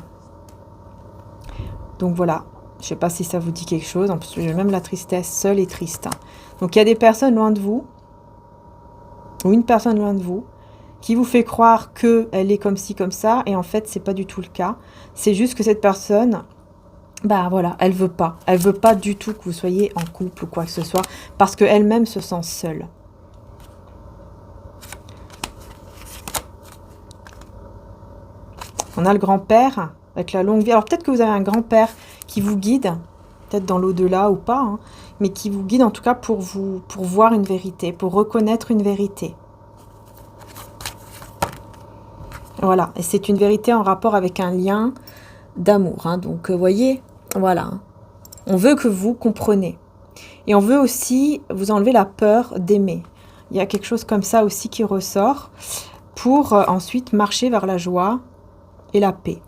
Donc voilà, je ne sais pas si ça vous dit quelque chose. En plus, j'ai même la tristesse, seule et triste. Donc il y a des personnes loin de vous, ou une personne loin de vous, qui vous fait croire qu'elle est comme ci, comme ça, et en fait, c'est pas du tout le cas. C'est juste que cette personne, bah voilà, elle veut pas du tout que vous soyez en couple ou quoi que ce soit, parce qu'elle-même se sent seule. On a le grand-père avec la longue vie. Alors peut-être que vous avez un grand-père qui vous guide, peut-être dans l'au-delà ou pas, hein, mais qui vous guide en tout cas pour voir une vérité, pour reconnaître une vérité. Voilà, et c'est une vérité en rapport avec un lien d'amour. Hein. Donc, vous voyez, voilà. Hein. On veut que vous compreniez. Et on veut aussi vous enlever la peur d'aimer. Il y a quelque chose comme ça aussi qui ressort pour ensuite marcher vers la joie et la paix.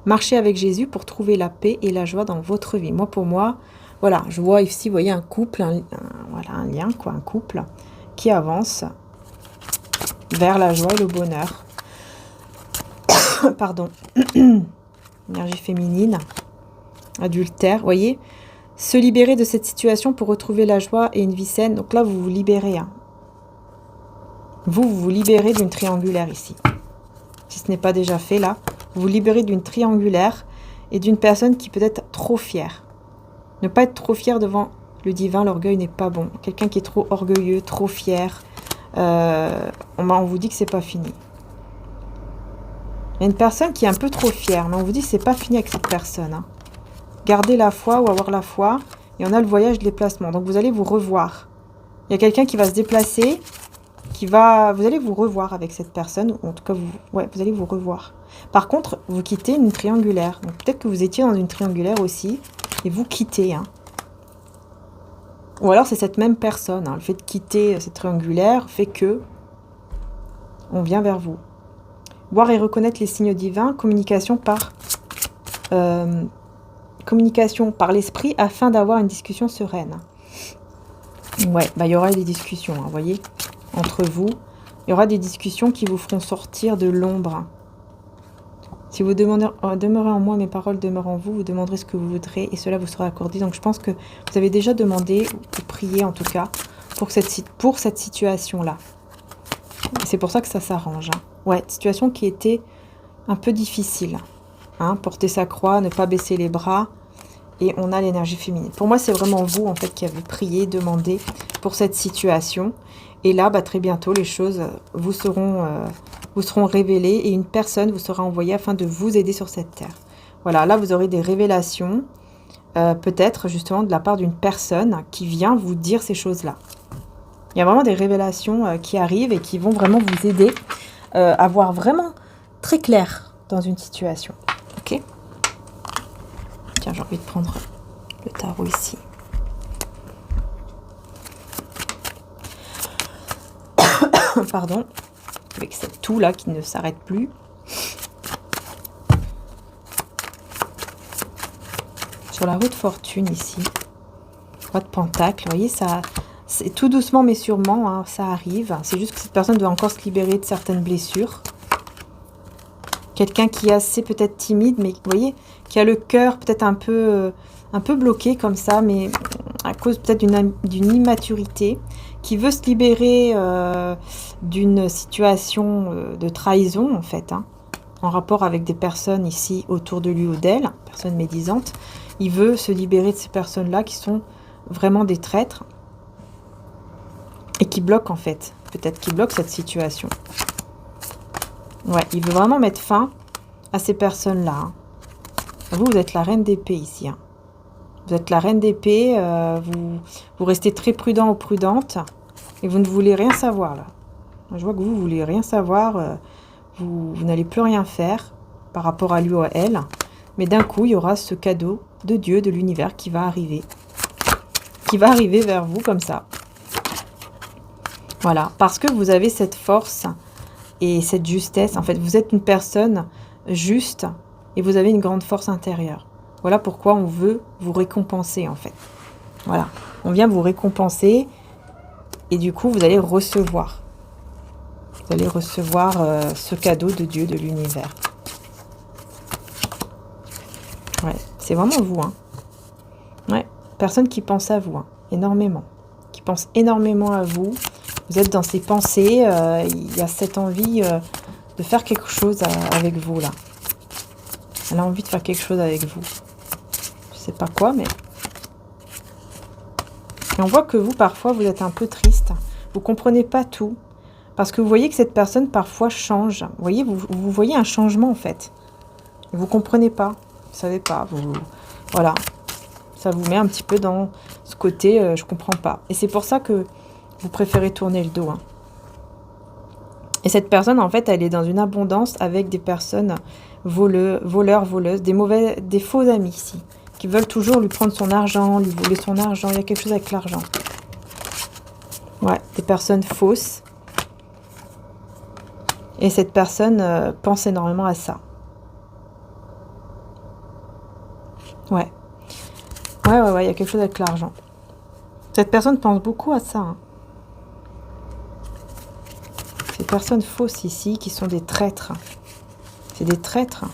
Marchez avec Jésus pour trouver la paix et la joie dans votre vie. Moi, pour moi, voilà, je vois ici, vous voyez, un couple, voilà, un lien, quoi, un couple qui avance vers la joie et le bonheur. Pardon. Énergie féminine, adultère, vous voyez, se libérer de cette situation pour retrouver la joie et une vie saine. Donc là, vous vous libérez. Hein. Vous vous libérez d'une triangulaire ici. Si ce n'est pas déjà fait, là, vous vous libérez d'une triangulaire et d'une personne qui peut être trop fière. Ne pas être trop fier devant le divin, l'orgueil n'est pas bon. Quelqu'un qui est trop orgueilleux, trop fier, on vous dit que c'est pas fini. Il y a une personne qui est un peu trop fière, mais on vous dit que c'est pas fini avec cette personne. Hein. Gardez la foi ou avoir la foi. Et on a le voyage de déplacement. Donc vous allez vous revoir. Il y a quelqu'un qui va se déplacer, vous allez vous revoir avec cette personne. Ou en tout cas, vous allez vous revoir. Par contre, vous quittez une triangulaire. Donc peut-être que vous étiez dans une triangulaire aussi. Et vous quittez. Hein. Ou alors c'est cette même personne. Hein. Le fait de quitter cette triangulaire fait que on vient vers vous. Voir et reconnaître les signes divins, communication par l'esprit afin d'avoir une discussion sereine. Ouais, il y aura des discussions, vous voyez, entre vous. Il y aura des discussions qui vous feront sortir de l'ombre. Si vous demeurez en moi, mes paroles demeurent en vous, vous demanderez ce que vous voudrez et cela vous sera accordé. Donc je pense que vous avez déjà demandé, ou prié en tout cas, pour cette situation-là. C'est pour ça que ça s'arrange. Hein. Ouais, situation qui était un peu difficile. Hein, porter sa croix, ne pas baisser les bras. Et on a l'énergie féminine. Pour moi, c'est vraiment vous, en fait, qui avez prié, demandé pour cette situation. Et là, très bientôt, les choses vous seront révélées. Et une personne vous sera envoyée afin de vous aider sur cette terre. Voilà, là, vous aurez des révélations. Peut-être, justement, de la part d'une personne qui vient vous dire ces choses-là. Il y a vraiment des révélations qui arrivent et qui vont vraiment vous aider à voir vraiment très clair dans une situation. Ok ? Tiens, j'ai envie de prendre le tarot ici. Pardon. Avec cette toux là qui ne s'arrête plus. Sur la roue de fortune ici. Roi de pentacle. Vous voyez, ça... C'est tout doucement mais sûrement, hein, ça arrive. C'est juste que cette personne doit encore se libérer de certaines blessures. Quelqu'un qui est assez peut-être timide, mais vous voyez, qui a le cœur peut-être un peu bloqué comme ça, mais à cause peut-être d'une immaturité, qui veut se libérer d'une situation de trahison en fait, hein, en rapport avec des personnes ici autour de lui ou d'elle, personnes médisantes. Il veut se libérer de ces personnes-là qui sont vraiment des traîtres. Et qui bloque en fait, peut-être qui bloque cette situation. Ouais, il veut vraiment mettre fin à ces personnes-là. Hein. Vous êtes la reine d'épée ici. Hein. Vous êtes la reine d'épée, vous restez très prudent ou prudente et vous ne voulez rien savoir là. Je vois que vous voulez rien savoir, vous n'allez plus rien faire par rapport à lui ou à elle. Mais d'un coup, il y aura ce cadeau de Dieu, de l'univers qui va arriver. Qui va arriver vers vous comme ça. Voilà, parce que vous avez cette force et cette justesse. En fait, vous êtes une personne juste et vous avez une grande force intérieure. Voilà pourquoi on veut vous récompenser, en fait. Voilà, on vient vous récompenser et du coup, vous allez recevoir. Vous allez recevoir ce cadeau de Dieu, de l'univers. Ouais, c'est vraiment vous, hein. Ouais, personne qui pense à vous, hein, énormément. Qui pense énormément à vous. Vous êtes dans ses pensées. Il y a cette envie de faire quelque chose avec vous, là. Elle a envie de faire quelque chose avec vous. Je sais pas quoi, mais... Et on voit que vous, parfois, vous êtes un peu triste. Vous comprenez pas tout. Parce que vous voyez que cette personne, parfois, change. Vous voyez, vous voyez un changement, en fait. Et vous comprenez pas. Vous savez pas. Voilà. Ça vous met un petit peu dans ce côté, je comprends pas. Et c'est pour ça que vous préférez tourner le dos. Hein. Et cette personne, en fait, elle est dans une abondance avec des personnes voleurs, voleuses, des faux amis ici, qui veulent toujours lui prendre son argent, lui voler son argent. Il y a quelque chose avec l'argent. Ouais, des personnes fausses. Et cette personne pense énormément à ça. Ouais. Ouais, il y a quelque chose avec l'argent. Cette personne pense beaucoup à ça. Hein. Ces personnes fausses ici, qui sont des traîtres. C'est des traîtres.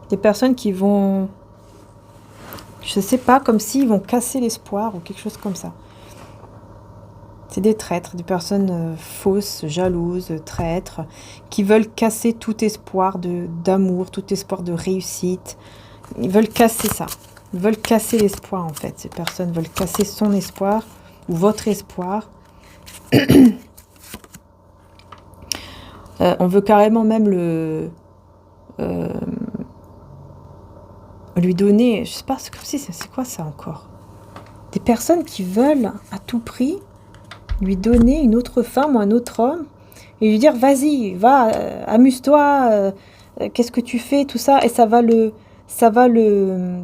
Des personnes qui vont, je sais pas, comme s'ils vont casser l'espoir ou quelque chose comme ça. C'est des traîtres, des personnes fausses, jalouses, traîtres, qui veulent casser tout espoir d'amour, tout espoir de réussite. Ils veulent casser ça. Ils veulent casser l'espoir, en fait. Ces personnes veulent casser son espoir ou votre espoir. On veut carrément même lui donner, je sais pas, c'est comme si, c'est quoi ça encore? Des personnes qui veulent à tout prix lui donner une autre femme ou un autre homme et lui dire vas-y, va, amuse-toi, qu'est-ce que tu fais, tout ça, et ça va le,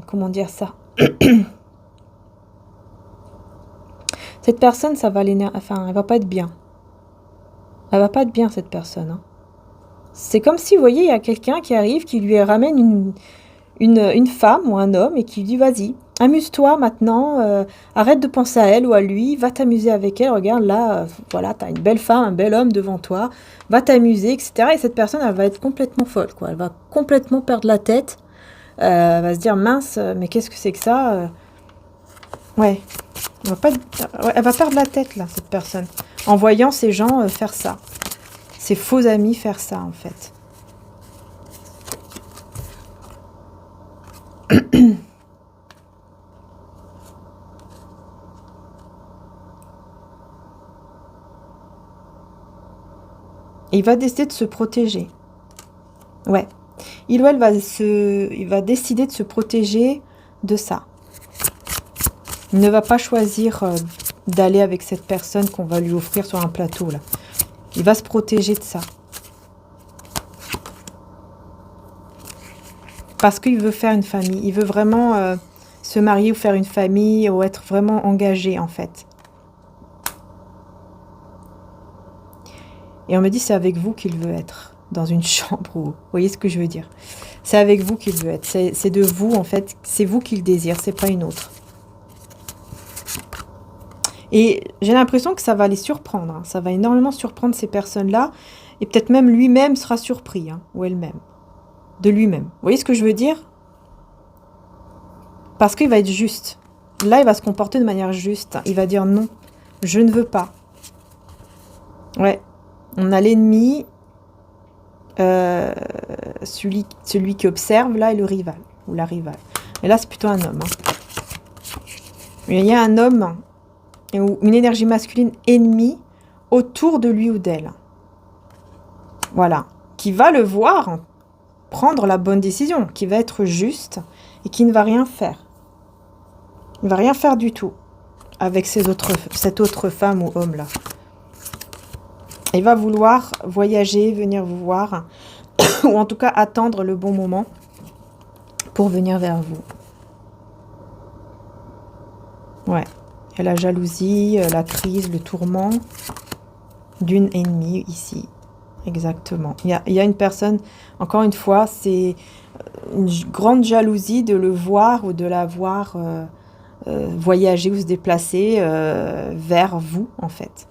comment dire ça? Cette personne, ça va l'énerver, enfin, elle va pas être bien. Elle va pas être bien, cette personne. Hein. C'est comme si, vous voyez, il y a quelqu'un qui arrive, qui lui ramène une femme ou un homme et qui lui dit vas-y, amuse-toi maintenant, arrête de penser à elle ou à lui, va t'amuser avec elle, regarde là, voilà, t'as une belle femme, un bel homme devant toi, va t'amuser, etc. Et cette personne, elle va être complètement folle, quoi. Elle va complètement perdre la tête, elle va se dire mince, mais qu'est-ce que c'est que ça Ouais, elle va perdre la tête là, cette personne, en voyant ces gens faire ça, ces faux amis faire ça en fait. Il va décider de se protéger. Ouais. Il ou elle il va décider de se protéger de ça. Il ne va pas choisir d'aller avec cette personne qu'on va lui offrir sur un plateau, là. Il va se protéger de ça. Parce qu'il veut faire une famille. Il veut vraiment se marier ou faire une famille ou être vraiment engagé, en fait. Et on me dit c'est avec vous qu'il veut être. Dans une chambre. Vous voyez ce que je veux dire? C'est avec vous qu'il veut être. C'est de vous, en fait. C'est vous qu'il désire. C'est pas une autre. Et j'ai l'impression que ça va les surprendre. Hein. Ça va énormément surprendre ces personnes-là. Et peut-être même lui-même sera surpris. Hein, ou elle-même. De lui-même. Vous voyez ce que je veux dire? Parce qu'il va être juste. Là, il va se comporter de manière juste. Il va dire non. Je ne veux pas. Ouais. On a l'ennemi. Celui qui observe, là, est le rival. Ou la rivale. Et là, c'est plutôt un homme. Hein. Il y a un homme ou une énergie masculine ennemie autour de lui ou d'elle. Voilà. Qui va le voir prendre la bonne décision, qui va être juste et qui ne va rien faire. Il ne va rien faire du tout avec cette autre femme ou homme là. Il va vouloir voyager, venir vous voir, ou en tout cas attendre le bon moment pour venir vers vous. Ouais. Il y a la jalousie, la crise, le tourment d'une ennemie ici. exactement. Il y a une personne, encore une fois, c'est une grande jalousie de le voir ou de la voir voyager ou se déplacer vers vous, en fait.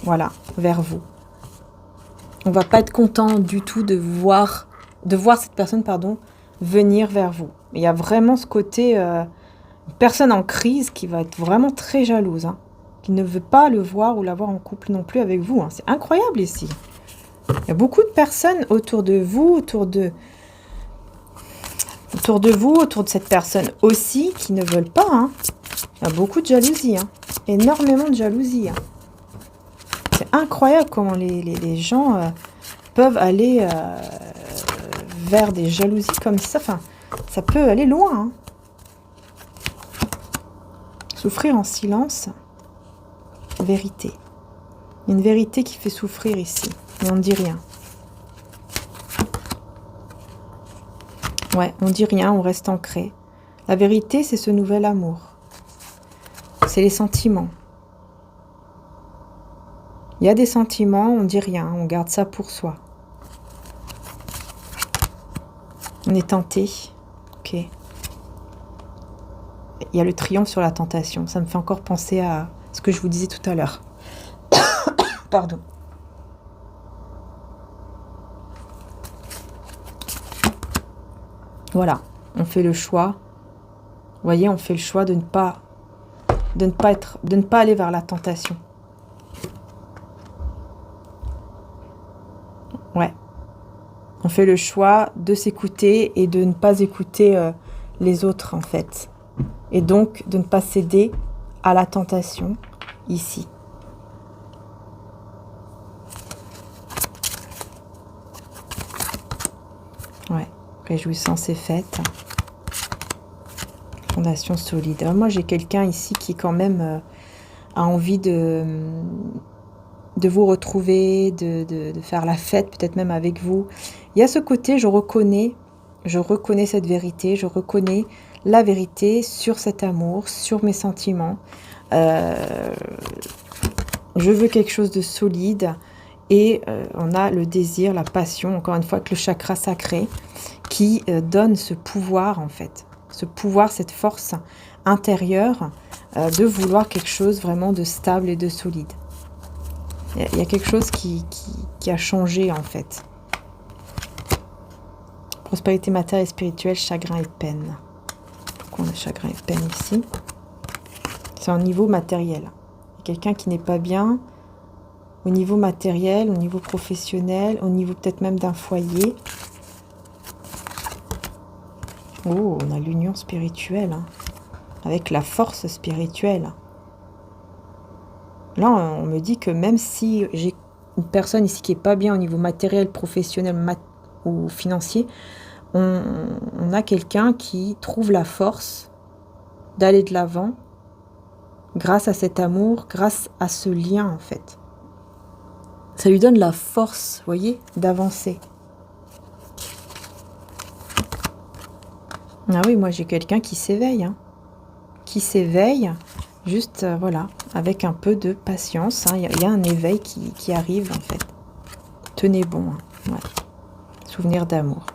Voilà, vers vous. On va pas être content du tout de voir cette personne, pardon, venir vers vous. Il y a vraiment ce côté, une personne en crise qui va être vraiment très jalouse, hein, qui ne veut pas le voir ou l'avoir en couple non plus avec vous. Hein. C'est incroyable ici. Il y a beaucoup de personnes autour de vous, autour de vous, autour de cette personne aussi, qui ne veulent pas. Hein. Il y a beaucoup de jalousie, hein. Énormément de jalousie. Hein. C'est incroyable comment les gens peuvent aller vers des jalousies comme ça. Enfin, ça peut aller loin. Hein. Souffrir en silence, vérité. Il y a une vérité qui fait souffrir ici, mais on ne dit rien. Ouais, on dit rien, on reste ancré. La vérité, c'est ce nouvel amour. C'est les sentiments. Il y a des sentiments, on dit rien, on garde ça pour soi. On est tenté. Ok. Il y a le triomphe sur la tentation. Ça me fait encore penser à ce que je vous disais tout à l'heure. Pardon. Voilà, on fait le choix. Vous voyez, on fait le choix de ne pas aller vers la tentation. Ouais. On fait le choix de s'écouter et de ne pas écouter les autres, en fait. Et donc, de ne pas céder à la tentation, ici. Ouais. Réjouissance est faite. Fondation solide. Alors moi, j'ai quelqu'un ici qui, quand même, a envie de vous retrouver, de faire la fête, peut-être même avec vous. Il y a ce côté, je reconnais cette vérité, je reconnais la vérité sur cet amour, sur mes sentiments. Je veux quelque chose de solide et on a le désir, la passion, encore une fois, avec le chakra sacré qui donne ce pouvoir, en fait. Ce pouvoir, cette force intérieure de vouloir quelque chose vraiment de stable et de solide. Il y a quelque chose qui a changé, en fait. Prospérité matérielle et spirituelle, chagrin et peine. Pourquoi on a chagrin et peine ici? C'est au niveau matériel. Il y a quelqu'un qui n'est pas bien au niveau matériel, au niveau professionnel, au niveau peut-être même d'un foyer. Oh, on a l'union spirituelle, hein, avec la force spirituelle. Là, on me dit que même si j'ai une personne ici qui n'est pas bien au niveau matériel, professionnel ou financier, on a quelqu'un qui trouve la force d'aller de l'avant grâce à cet amour, grâce à ce lien, en fait. Ça lui donne la force, vous voyez, d'avancer. Ah oui, moi j'ai quelqu'un qui s'éveille, hein, qui s'éveille, juste, voilà, avec un peu de patience. Hein. Il y a un éveil qui arrive, en fait. Tenez bon, hein. Ouais. Souvenir d'amour.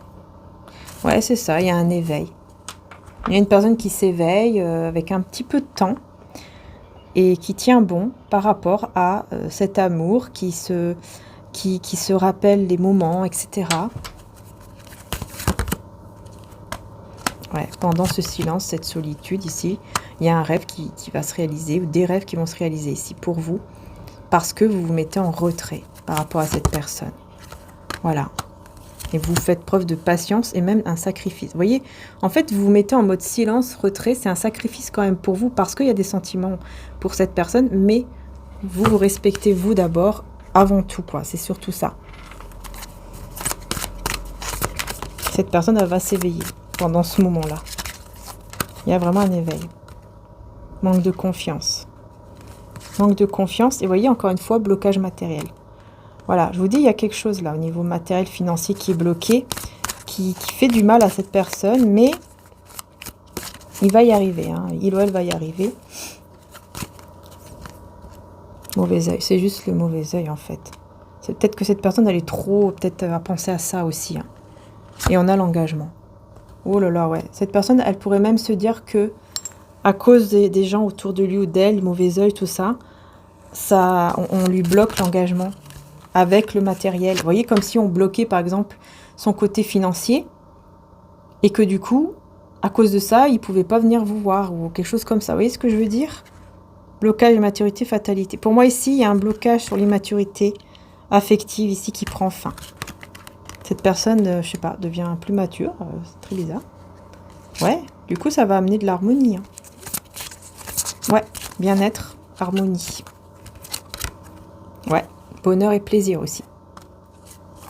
Ouais, c'est ça, il y a un éveil. Il y a une personne qui s'éveille avec un petit peu de temps et qui tient bon par rapport à cet amour qui se rappelle les moments, etc. Ouais, pendant ce silence, cette solitude ici, il y a un rêve qui va se réaliser, ou des rêves qui vont se réaliser ici pour vous, parce que vous vous mettez en retrait par rapport à cette personne. Voilà. Et vous faites preuve de patience et même un sacrifice. Vous voyez, en fait, vous vous mettez en mode silence, retrait, c'est un sacrifice quand même pour vous, parce qu'il y a des sentiments pour cette personne, mais vous vous respectez vous d'abord, avant tout, quoi. C'est surtout ça. Cette personne, elle va s'éveiller pendant ce moment-là. Il y a vraiment un éveil. Manque de confiance. Manque de confiance. Et vous voyez, encore une fois, blocage matériel. Voilà, je vous dis, il y a quelque chose là, au niveau matériel, financier, qui est bloqué, qui fait du mal à cette personne, mais il va y arriver. Hein. Il ou elle va y arriver. Mauvais œil. C'est juste le mauvais œil, en fait. C'est peut-être que cette personne, elle est trop, peut-être à penser à ça aussi. Hein. Et on a l'engagement. Oh là là, ouais. Cette personne, elle pourrait même se dire que, à cause des gens autour de lui ou d'elle, mauvais œil, tout ça, on lui bloque l'engagement avec le matériel. Vous voyez, comme si on bloquait, par exemple, son côté financier et que du coup, à cause de ça, il ne pouvait pas venir vous voir ou quelque chose comme ça. Vous voyez ce que je veux dire? Blocage, immaturité, fatalité. Pour moi, ici, il y a un blocage sur l'immaturité affective ici qui prend fin. Cette personne, je sais pas, devient plus mature. C'est très bizarre. Ouais, du coup, ça va amener de l'harmonie. Hein. Ouais, bien-être, harmonie. Ouais, bonheur et plaisir aussi.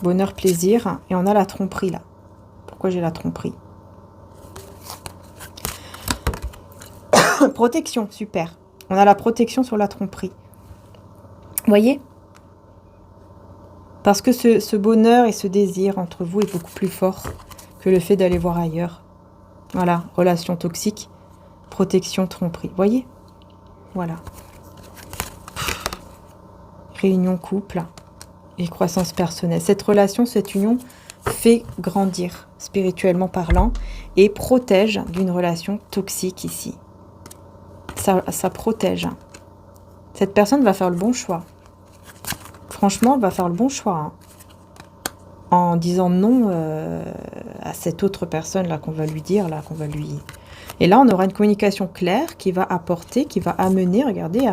Bonheur, plaisir. Et on a la tromperie, là. Pourquoi j'ai la tromperie? Protection, super. On a la protection sur la tromperie. Vous voyez? Parce que ce bonheur et ce désir entre vous est beaucoup plus fort que le fait d'aller voir ailleurs. Voilà, relation toxique, protection, tromperie. Vous voyez? Voilà. Réunion couple et croissance personnelle. Cette relation, cette union fait grandir spirituellement parlant et protège d'une relation toxique ici. Ça protège. Cette personne va faire le bon choix. Franchement, elle va faire le bon choix. Hein. En disant non à cette autre personne-là qu'on va lui dire, là qu'on va lui... Et là, on aura une communication claire qui va apporter, qui va amener, regardez,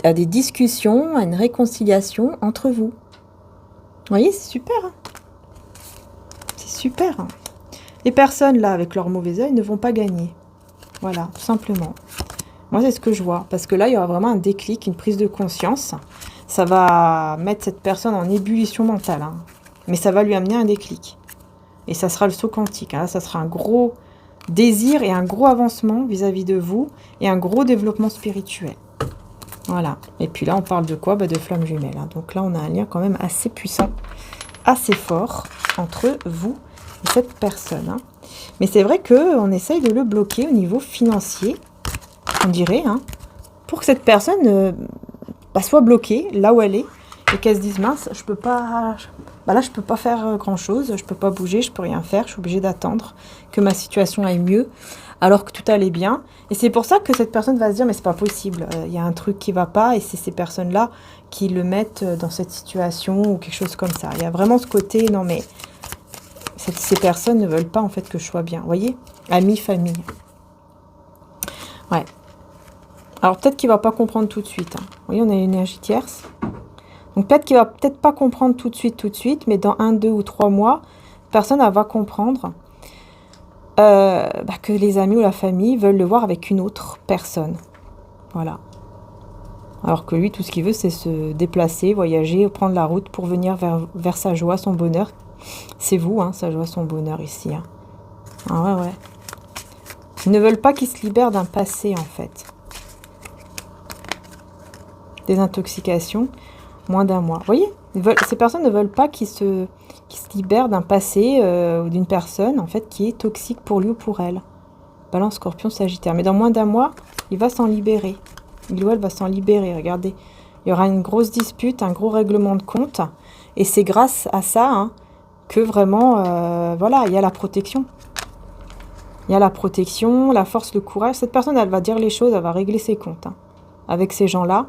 à des discussions, à une réconciliation entre vous. Vous voyez, c'est super. Hein. C'est super. Hein. Les personnes, là, avec leur mauvais œil, ne vont pas gagner. Voilà, tout simplement. Moi, c'est ce que je vois. Parce que là, il y aura vraiment un déclic, une prise de conscience. Ça va mettre cette personne en ébullition mentale. Hein. Mais ça va lui amener un déclic. Et ça sera le saut quantique. Hein. Ça sera un gros désir et un gros avancement vis-à-vis de vous. Et un gros développement spirituel. Voilà. Et puis là, on parle de quoi? De flammes jumelles. Hein. Donc là, on a un lien quand même assez puissant, assez fort entre vous et cette personne. Hein. Mais c'est vrai qu'on essaye de le bloquer au niveau financier. On dirait, hein, pour que cette personne soit bloquée là où elle est et qu'elle se dise mince, je peux pas, là je peux pas faire grand chose, je peux pas bouger, je peux rien faire, je suis obligée d'attendre que ma situation aille mieux alors que tout allait bien. Et c'est pour ça que cette personne va se dire mais c'est pas possible, il y a un truc qui va pas et c'est ces personnes là qui le mettent dans cette situation ou quelque chose comme ça. Il y a vraiment ce côté non mais ces personnes ne veulent pas en fait que je sois bien, vous voyez, amis, famille. Ouais. Alors peut-être qu'il va pas comprendre tout de suite. Hein. Vous voyez, on a une énergie tierce. Donc peut-être qu'il va peut-être pas comprendre tout de suite, mais dans 1, 2 ou 3 mois, personne va comprendre que les amis ou la famille veulent le voir avec une autre personne. Voilà. Alors que lui, tout ce qu'il veut, c'est se déplacer, voyager, prendre la route pour venir vers sa joie, son bonheur. C'est vous, hein, sa joie, son bonheur ici. Hein. Ah ouais. Ils ne veulent pas qu'il se libère d'un passé, en fait. Désintoxication, moins d'1 mois. Vous voyez, ces personnes ne veulent pas qu'il se libère d'un passé ou d'une personne en fait qui est toxique pour lui ou pour elle. Balance, Scorpion, Sagittaire. Mais dans moins d'1 mois, il va s'en libérer. Il ou elle va s'en libérer. Regardez, il y aura une grosse dispute, un gros règlement de compte. Et c'est grâce à ça hein, que vraiment, voilà, il y a la protection. Il y a la protection, la force, le courage. Cette personne, elle va dire les choses, elle va régler ses comptes hein, avec ces gens-là.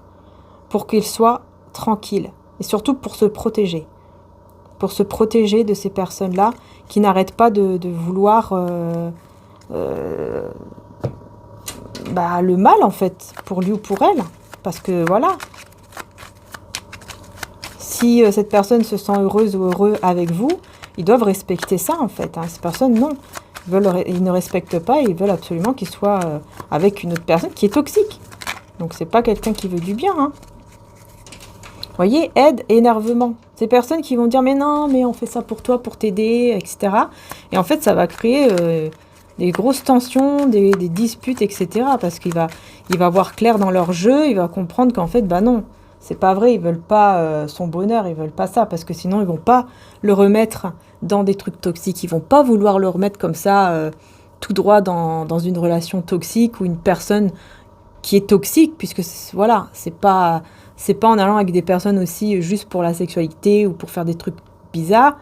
Pour qu'ils soient tranquilles et surtout pour se protéger. Pour se protéger de ces personnes-là qui n'arrêtent pas de vouloir le mal en fait, pour lui ou pour elle. Parce que voilà, si cette personne se sent heureuse ou heureux avec vous, ils doivent respecter ça en fait. Hein. Ces personnes, non, ils ne respectent pas et ils veulent absolument qu'ils soient avec une autre personne qui est toxique. Donc c'est pas quelqu'un qui veut du bien, hein. Vous voyez, aide et énervement. Ces personnes qui vont dire mais non, mais on fait ça pour toi, pour t'aider, etc. Et en fait, ça va créer des grosses tensions, des disputes, etc. Parce qu'il va voir clair dans leur jeu, il va comprendre qu'en fait, non, c'est pas vrai, ils veulent pas son bonheur, ils veulent pas ça, parce que sinon ils vont pas le remettre dans des trucs toxiques, ils vont pas vouloir le remettre comme ça tout droit dans une relation toxique où une personne qui est toxique, puisque voilà, c'est pas en allant avec des personnes aussi juste pour la sexualité ou pour faire des trucs bizarres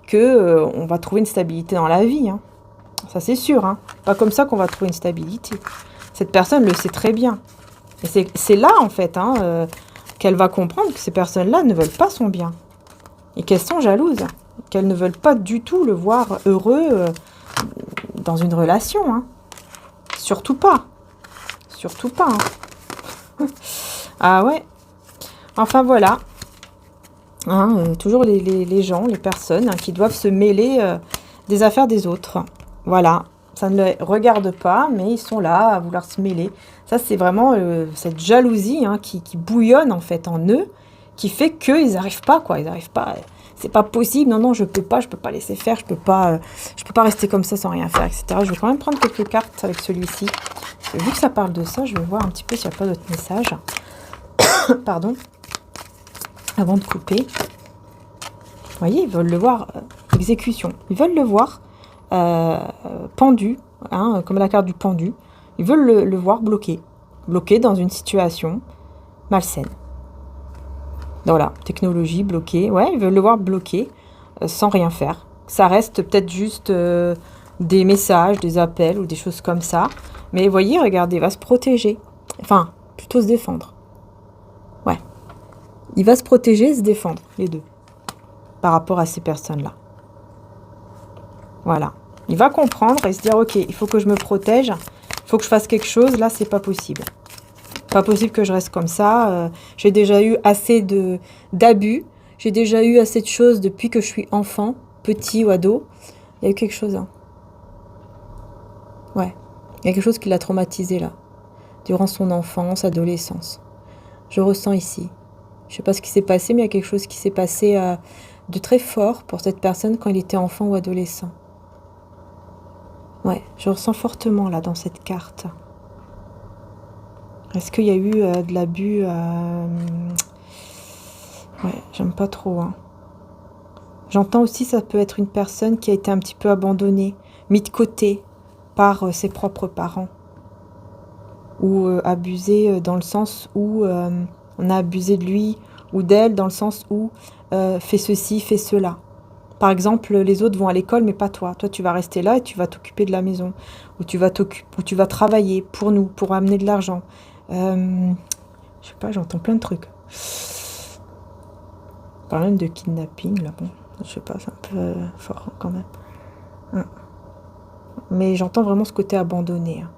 que on va trouver une stabilité dans la vie, hein. Ça c'est sûr, hein. Pas comme ça qu'on va trouver une stabilité. Cette personne le sait très bien. Et c'est là, en fait, hein, qu'elle va comprendre que ces personnes-là ne veulent pas son bien. Et qu'elles sont jalouses. Qu'elles ne veulent pas du tout le voir heureux dans une relation, hein. Surtout pas. Surtout pas, hein. Ah ouais. Enfin, voilà. Hein, toujours les gens, les personnes, hein, qui doivent se mêler des affaires des autres. Voilà. Ça ne les regarde pas, mais ils sont là à vouloir se mêler. Ça, c'est vraiment cette jalousie, hein, qui bouillonne en fait en eux, qui fait qu'ils n'arrivent pas, quoi. Ils n'arrivent pas. C'est pas possible. Non, non, je peux pas laisser faire. Je peux pas rester comme ça sans rien faire, etc. Je vais quand même prendre quelques cartes avec celui-ci. Vu que ça parle de ça, je vais voir un petit peu s'il n'y a pas d'autres messages. Pardon. Avant de couper. Vous voyez, ils veulent le voir exécution. Ils veulent le voir pendu, hein, comme la carte du pendu. Ils veulent le voir bloqué. Bloqué dans une situation malsaine. Voilà, technologie bloquée. Ouais, ils veulent le voir bloqué sans rien faire. Ça reste peut-être juste des messages, des appels ou des choses comme ça. Mais vous voyez, regardez, il va se protéger. Enfin, plutôt se défendre. Ouais. Il va se protéger et se défendre, les deux. Par rapport à ces personnes-là. Voilà. Il va comprendre et se dire, ok, il faut que je me protège. Il faut que je fasse quelque chose. Là, c'est pas possible. Pas possible que je reste comme ça. J'ai déjà eu assez d'abus. J'ai déjà eu assez de choses depuis que je suis enfant, petit ou ado. Il y a eu quelque chose, hein. Ouais. Il y a quelque chose qui l'a traumatisé, là. Durant son enfance, adolescence. Je ressens ici. Je sais pas ce qui s'est passé, mais il y a quelque chose qui s'est passé de très fort pour cette personne quand il était enfant ou adolescent. Ouais, je ressens fortement, là, dans cette carte. Est-ce qu'il y a eu de l'abus Ouais, j'aime pas trop, hein. J'entends aussi, ça peut être une personne qui a été un petit peu abandonnée, mise de côté par ses propres parents. Ou abusée dans le sens où on a abusé de lui ou d'elle, dans le sens où fais ceci, fais cela. Par exemple, les autres vont à l'école, mais pas toi. Toi, tu vas rester là et tu vas t'occuper de la maison. Ou tu vas travailler pour nous, pour amener de l'argent. Je sais pas, j'entends plein de trucs. On parle même de kidnapping, là, bon. Je sais pas, c'est un peu fort quand même. Mais j'entends vraiment ce côté abandonné, hein.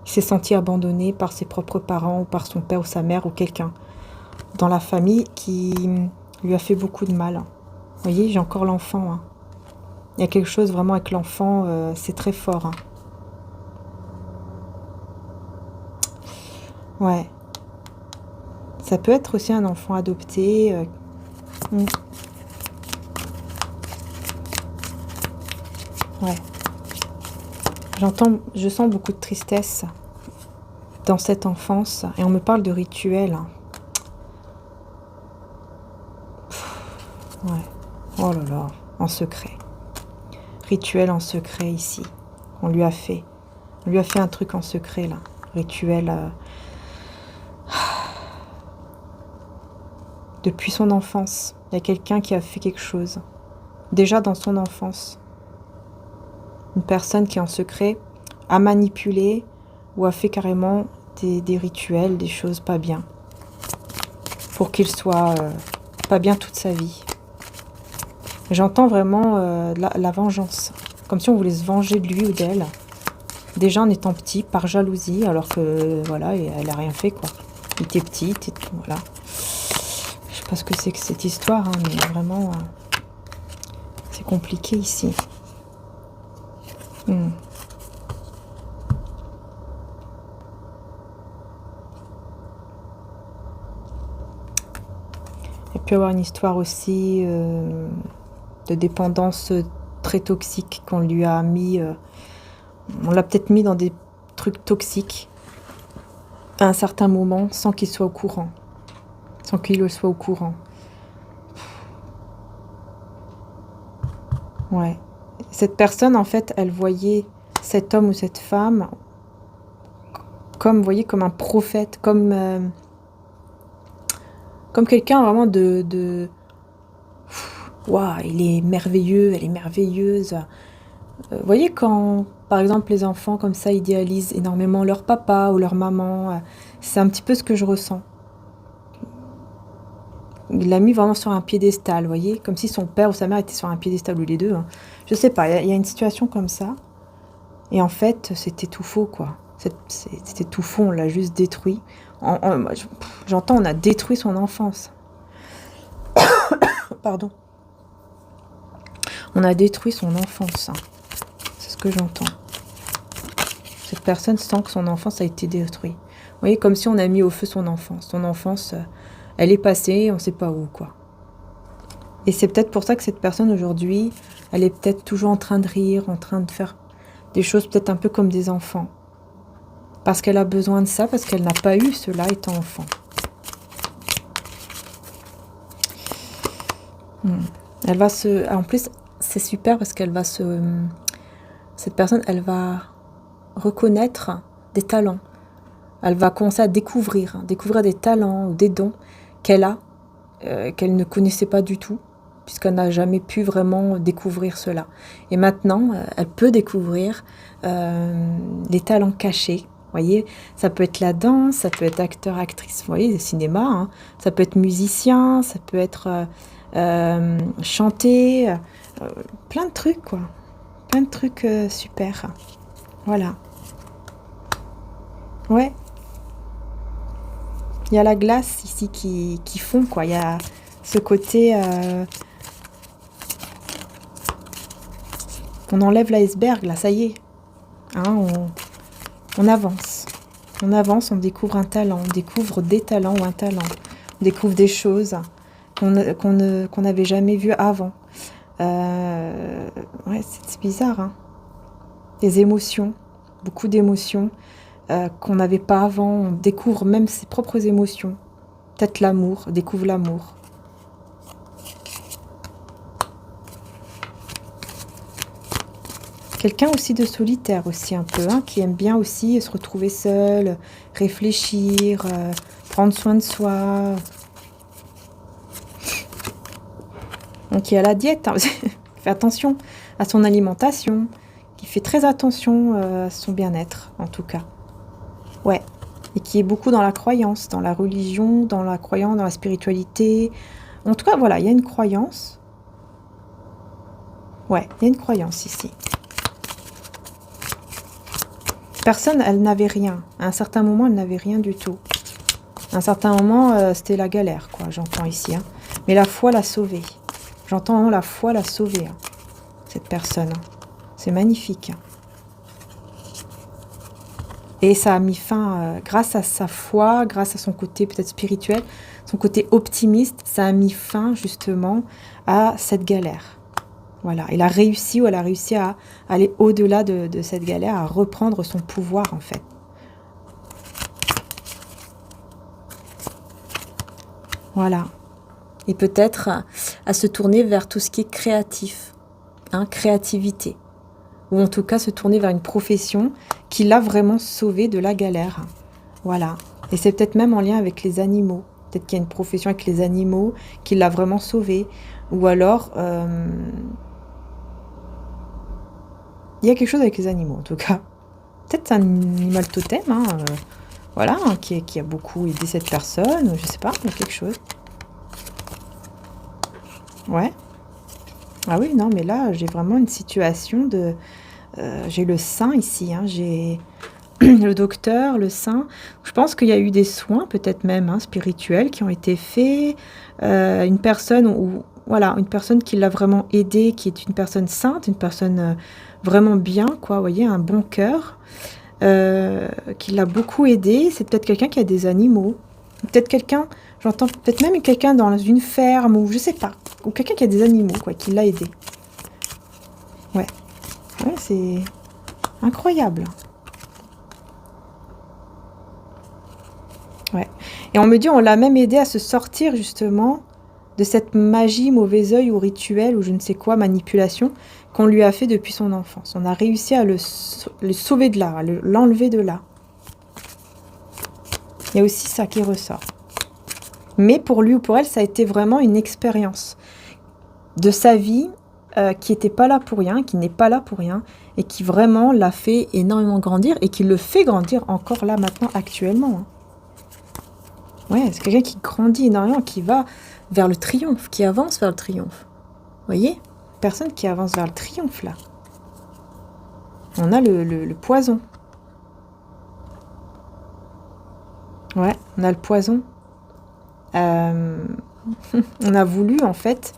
Il s'est senti abandonné par ses propres parents, ou par son père ou sa mère, ou quelqu'un dans la famille qui lui a fait beaucoup de mal. Vous voyez, j'ai encore l'enfant, hein. Il y a quelque chose vraiment avec l'enfant, c'est très fort, hein. Ouais. Ça peut être aussi un enfant adopté. Ouais. Je sens beaucoup de tristesse dans cette enfance. Et on me parle de rituels, hein. Ouais. Oh là là, en secret. Rituel en secret ici. On lui a fait un truc en secret, là. Rituel. Depuis son enfance, il y a quelqu'un qui a fait quelque chose. Déjà dans son enfance. Une personne qui en secret a manipulé ou a fait carrément des rituels, des choses pas bien. Pour qu'il soit pas bien toute sa vie. J'entends vraiment la vengeance. Comme si on voulait se venger de lui ou d'elle. Déjà en étant petit, par jalousie, alors que voilà, elle a rien fait, quoi. Il était petit, voilà. Je sais pas ce que c'est que cette histoire, hein, mais vraiment, c'est compliqué ici. Il peut y avoir une histoire aussi de dépendance très toxique qu'on lui a mis. On l'a peut-être mis dans des trucs toxiques à un certain moment sans qu'il soit au courant. Sans qu'il le soit au courant. Ouais. Cette personne, en fait, elle voyait cet homme ou cette femme comme, vous voyez, comme un prophète, comme quelqu'un vraiment waouh, il est merveilleux, elle est merveilleuse. Vous voyez quand, par exemple, les enfants comme ça idéalisent énormément leur papa ou leur maman, c'est un petit peu ce que je ressens. Il l'a mis vraiment sur un piédestal, vous voyez, comme si son père ou sa mère étaient sur un piédestal, ou les deux, hein. Je sais pas, il y a une situation comme ça. Et en fait, c'était tout faux, quoi. C'était tout faux, on l'a juste détruit. J'entends, on a détruit son enfance. Pardon. On a détruit son enfance, hein. C'est ce que j'entends. Cette personne sent que son enfance a été détruite. Vous voyez, comme si on a mis au feu son enfance. Son enfance, elle est passée, on ne sait pas où, quoi. Et c'est peut-être pour ça que cette personne, aujourd'hui, elle est peut-être toujours en train de rire, en train de faire des choses peut-être un peu comme des enfants. Parce qu'elle a besoin de ça, parce qu'elle n'a pas eu cela étant enfant. Elle va se... En plus, c'est super parce qu'elle va se... Cette personne, elle va reconnaître des talents. Elle va commencer à découvrir des talents ou des dons qu'elle a, qu'elle ne connaissait pas du tout, puisqu'elle n'a jamais pu vraiment découvrir cela. Et maintenant, elle peut découvrir les talents cachés. Vous voyez, ça peut être la danse, ça peut être acteur, actrice, vous voyez, le cinéma, hein. Ça peut être musicien, ça peut être chanter, plein de trucs, quoi. Plein de trucs super. Voilà. Ouais. Il y a la glace ici qui fond, quoi. Il y a ce côté... on enlève l'iceberg, là, ça y est. Hein, on avance. On avance, on découvre un talent. On découvre des talents ou un talent. On découvre des choses qu'on n'avait jamais vues avant. Ouais, c'est bizarre, hein. Des émotions. Beaucoup d'émotions. Qu'on n'avait pas avant, on découvre même ses propres émotions. Peut-être l'amour, on découvre l'amour. Quelqu'un aussi de solitaire aussi un peu, hein, qui aime bien aussi se retrouver seul, réfléchir, prendre soin de soi. Donc qui est à la diète, hein. Fait attention à son alimentation, qui fait très attention à son bien-être en tout cas. Ouais, et qui est beaucoup dans la croyance, dans la religion, dans la croyance, dans la spiritualité. En tout cas, voilà, il y a une croyance. Ouais, il y a une croyance ici. Personne, elle n'avait rien. À un certain moment, elle n'avait rien du tout. À un certain moment, c'était la galère, quoi, j'entends ici, hein. Mais la foi l'a sauvée. J'entends vraiment la foi l'a sauvée, hein, cette personne. C'est magnifique. Et ça a mis fin, grâce à sa foi, grâce à son côté peut-être spirituel, son côté optimiste, ça a mis fin justement à cette galère. Voilà, elle a réussi à aller au-delà de cette galère, à reprendre son pouvoir en fait. Voilà. Et peut-être à se tourner vers tout ce qui est créatif, hein, créativité. Ou en tout cas se tourner vers une profession qui l'a vraiment sauvé de la galère. Voilà. Et c'est peut-être même en lien avec les animaux. Peut-être qu'il y a une profession avec les animaux qui l'a vraiment sauvé. Ou alors, il y a quelque chose avec les animaux en tout cas. Peut-être un animal totem, hein, voilà, hein, qui a beaucoup aidé cette personne. Je sais pas, il y a quelque chose. Ouais. Ah oui, non, mais là, j'ai vraiment une situation de... j'ai le sein ici, hein, j'ai le docteur, le sein. Je pense qu'il y a eu des soins, peut-être même hein, spirituels, qui ont été faits. Une personne voilà, une personne qui l'a vraiment aidé, qui est une personne sainte, une personne vraiment bien, quoi, vous voyez, un bon cœur, qui l'a beaucoup aidé. C'est peut-être quelqu'un qui a des animaux. Peut-être quelqu'un, j'entends peut-être même quelqu'un dans une ferme, ou je sais pas. Ou quelqu'un qui a des animaux, quoi, qui l'a aidé. Ouais. Ouais, c'est incroyable. Ouais. Et on me dit, on l'a même aidé à se sortir, justement, de cette magie, mauvais œil ou rituel, ou je ne sais quoi, manipulation, qu'on lui a fait depuis son enfance. On a réussi à le sauver de là, à l'enlever de là. Il y a aussi ça qui ressort. Mais pour lui ou pour elle, ça a été vraiment une expérience de sa vie qui n'était pas là pour rien, qui n'est pas là pour rien, et qui vraiment l'a fait énormément grandir, et qui le fait grandir encore là, maintenant, actuellement. Hein. Ouais, c'est quelqu'un qui grandit énormément, qui va vers le triomphe, qui avance vers le triomphe. Vous voyez? Personne qui avance vers le triomphe, là. On a le poison. Ouais, on a le poison. On a voulu, en fait,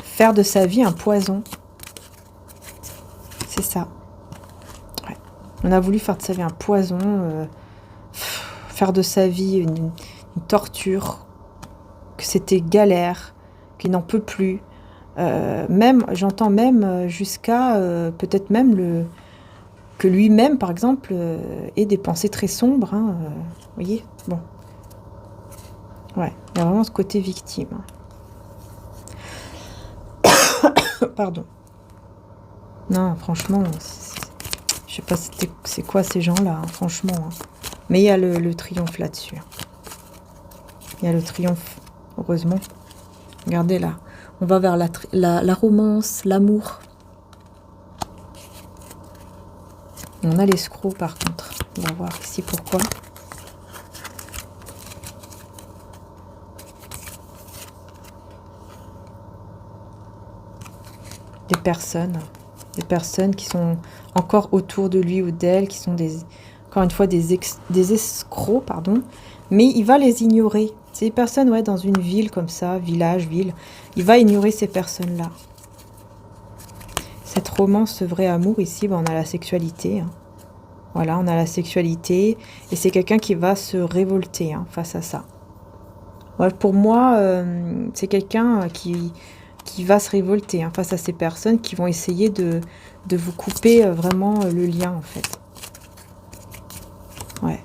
faire de sa vie un poison. C'est ça. Ouais. On a voulu faire de sa vie un poison, faire de sa vie une torture, que c'était galère, qu'il n'en peut plus. Même, j'entends même jusqu'à peut-être même que lui-même, par exemple, ait des pensées très sombres. Hein, vous voyez? Bon. Ouais, il y a vraiment ce côté victime. Pardon. Non, franchement, je sais pas c'est quoi ces gens-là, hein, franchement. Hein. Mais il y a le triomphe là-dessus. Il y a le triomphe, heureusement. Regardez là, on va vers la romance, l'amour. On a l'escroc par contre. On va voir ici pourquoi. Des personnes qui sont encore autour de lui ou d'elle, qui sont encore une fois des escrocs, pardon, mais il va les ignorer. Ces personnes, ouais, dans une ville comme ça, village, ville, il va ignorer ces personnes-là. Cette romance, ce vrai amour, ici, ben, on a la sexualité. Hein. Voilà, on a la sexualité, et c'est quelqu'un qui va se révolter hein, face à ça. Ouais, pour moi, c'est quelqu'un qui va se révolter hein, face à ces personnes qui vont essayer de vous couper vraiment le lien, en fait. Ouais.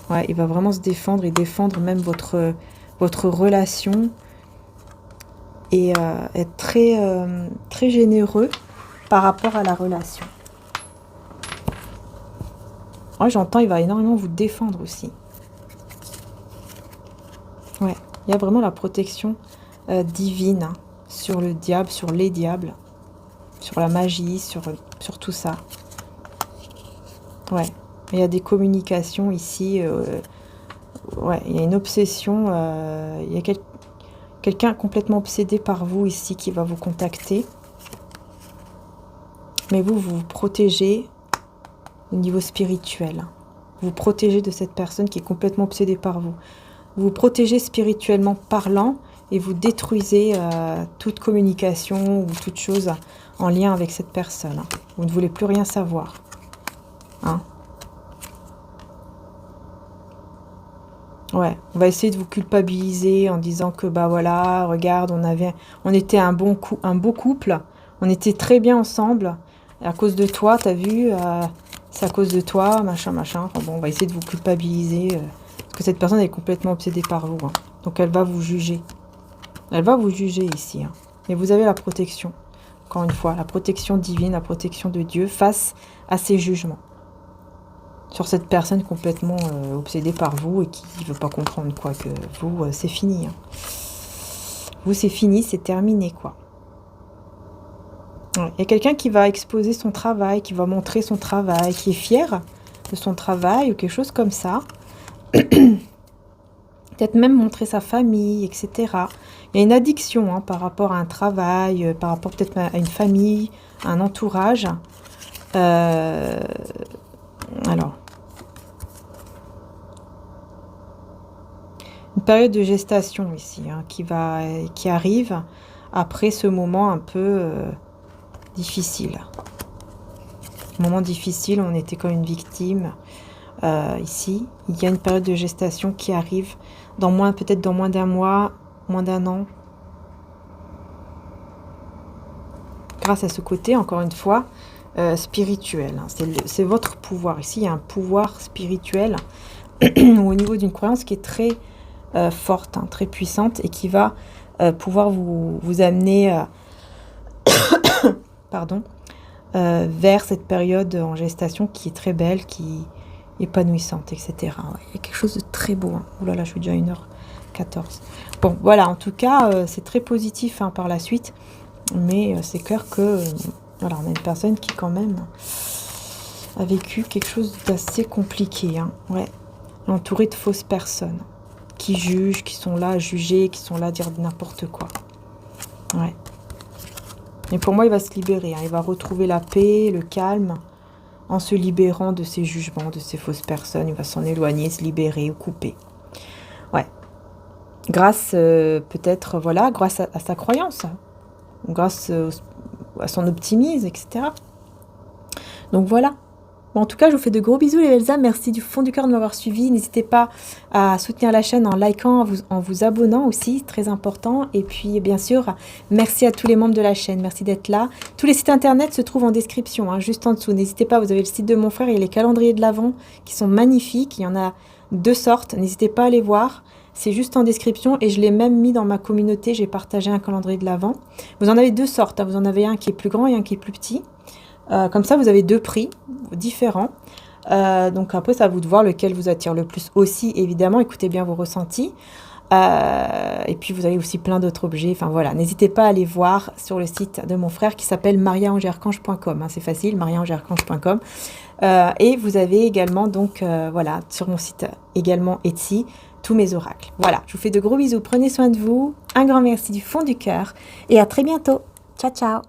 Ouais, il va vraiment se défendre et défendre même votre relation et être très généreux par rapport à la relation. Ouais, j'entends, il va énormément vous défendre aussi. Ouais, il y a vraiment la protection divine hein, sur le diable, sur les diables, sur la magie, sur tout ça. Ouais, il y a des communications ici. Ouais, il y a une obsession. Il y a quelqu'un complètement obsédé par vous ici qui va vous contacter. Mais vous vous protégez au niveau spirituel. Vous vous protégez de cette personne qui est complètement obsédée par vous. Vous vous protégez spirituellement parlant et vous détruisez toute communication ou toute chose en lien avec cette personne. Vous ne voulez plus rien savoir. Hein? Ouais, on va essayer de vous culpabiliser en disant que bah voilà, regarde, on était un beau couple, on était très bien ensemble. Et à cause de toi, t'as vu, c'est à cause de toi, machin. Enfin, bon, on va essayer de vous culpabiliser parce que cette personne est complètement obsédée par vous. Hein. Donc elle va vous juger. Elle va vous juger ici. Hein. Mais vous avez la protection. Encore une fois, la protection divine, la protection de Dieu face à ces jugements. Sur cette personne complètement obsédée par vous et qui ne veut pas comprendre quoi, que vous, c'est fini. Hein. Vous, c'est fini, c'est terminé, quoi. Il y a quelqu'un qui va exposer son travail, qui va montrer son travail, qui est fier de son travail ou quelque chose comme ça. Peut-être même montrer sa famille, etc. Il y a une addiction hein, par rapport à un travail, par rapport peut-être à une famille, à un entourage. Alors, une période de gestation ici, hein, qui arrive après ce moment un peu difficile. Moment difficile, on était comme une victime. Ici, il y a une période de gestation qui arrive peut-être dans moins d'un mois, moins d'un an. Grâce à ce côté, encore une fois, spirituel. Hein. C'est votre pouvoir. Ici, il y a un pouvoir spirituel au niveau d'une croyance qui est très forte, hein, très puissante et qui va pouvoir vous amener vers cette période en gestation qui est très belle, qui épanouissante, etc. Ouais, il y a quelque chose de très beau. Hein. Ouh là là, je suis déjà à 1h14. Bon, voilà, en tout cas, c'est très positif hein, par la suite. Mais c'est clair que voilà, on a une personne qui quand même a vécu quelque chose d'assez compliqué. Hein. Ouais, entourée de fausses personnes qui jugent, qui sont là à juger, qui sont là à dire n'importe quoi. Ouais. Et pour moi, il va se libérer. Hein. Il va retrouver la paix, le calme, en se libérant de ses jugements, de ces fausses personnes. Il va s'en éloigner, se libérer ou couper. Ouais. Grâce, peut-être, voilà, grâce à sa croyance. Grâce à son optimisme, etc. Donc voilà. Bon, en tout cas, je vous fais de gros bisous les belles âmes. Merci du fond du cœur de m'avoir suivi. N'hésitez pas à soutenir la chaîne en likant, en vous abonnant aussi, très important. Et puis, bien sûr, merci à tous les membres de la chaîne. Merci d'être là. Tous les sites internet se trouvent en description, hein, juste en dessous. N'hésitez pas, vous avez le site de mon frère et les calendriers de l'Avent qui sont magnifiques. Il y en a 2 sortes. N'hésitez pas à les voir. C'est juste en description et je l'ai même mis dans ma communauté. J'ai partagé un calendrier de l'Avent. Vous en avez 2 sortes. Hein. Vous en avez un qui est plus grand et un qui est plus petit. Comme ça, vous avez 2 prix différents. Donc après, c'est à vous de voir lequel vous attire le plus aussi, évidemment. Écoutez bien vos ressentis. Et puis, vous avez aussi plein d'autres objets. Enfin, voilà. N'hésitez pas à aller voir sur le site de mon frère qui s'appelle mariaangearchange.com. Hein, c'est facile, mariaangearchange.com. Et vous avez également, donc, voilà, sur mon site également Etsy, tous mes oracles. Voilà, je vous fais de gros bisous. Prenez soin de vous. Un grand merci du fond du cœur. Et à très bientôt. Ciao, ciao.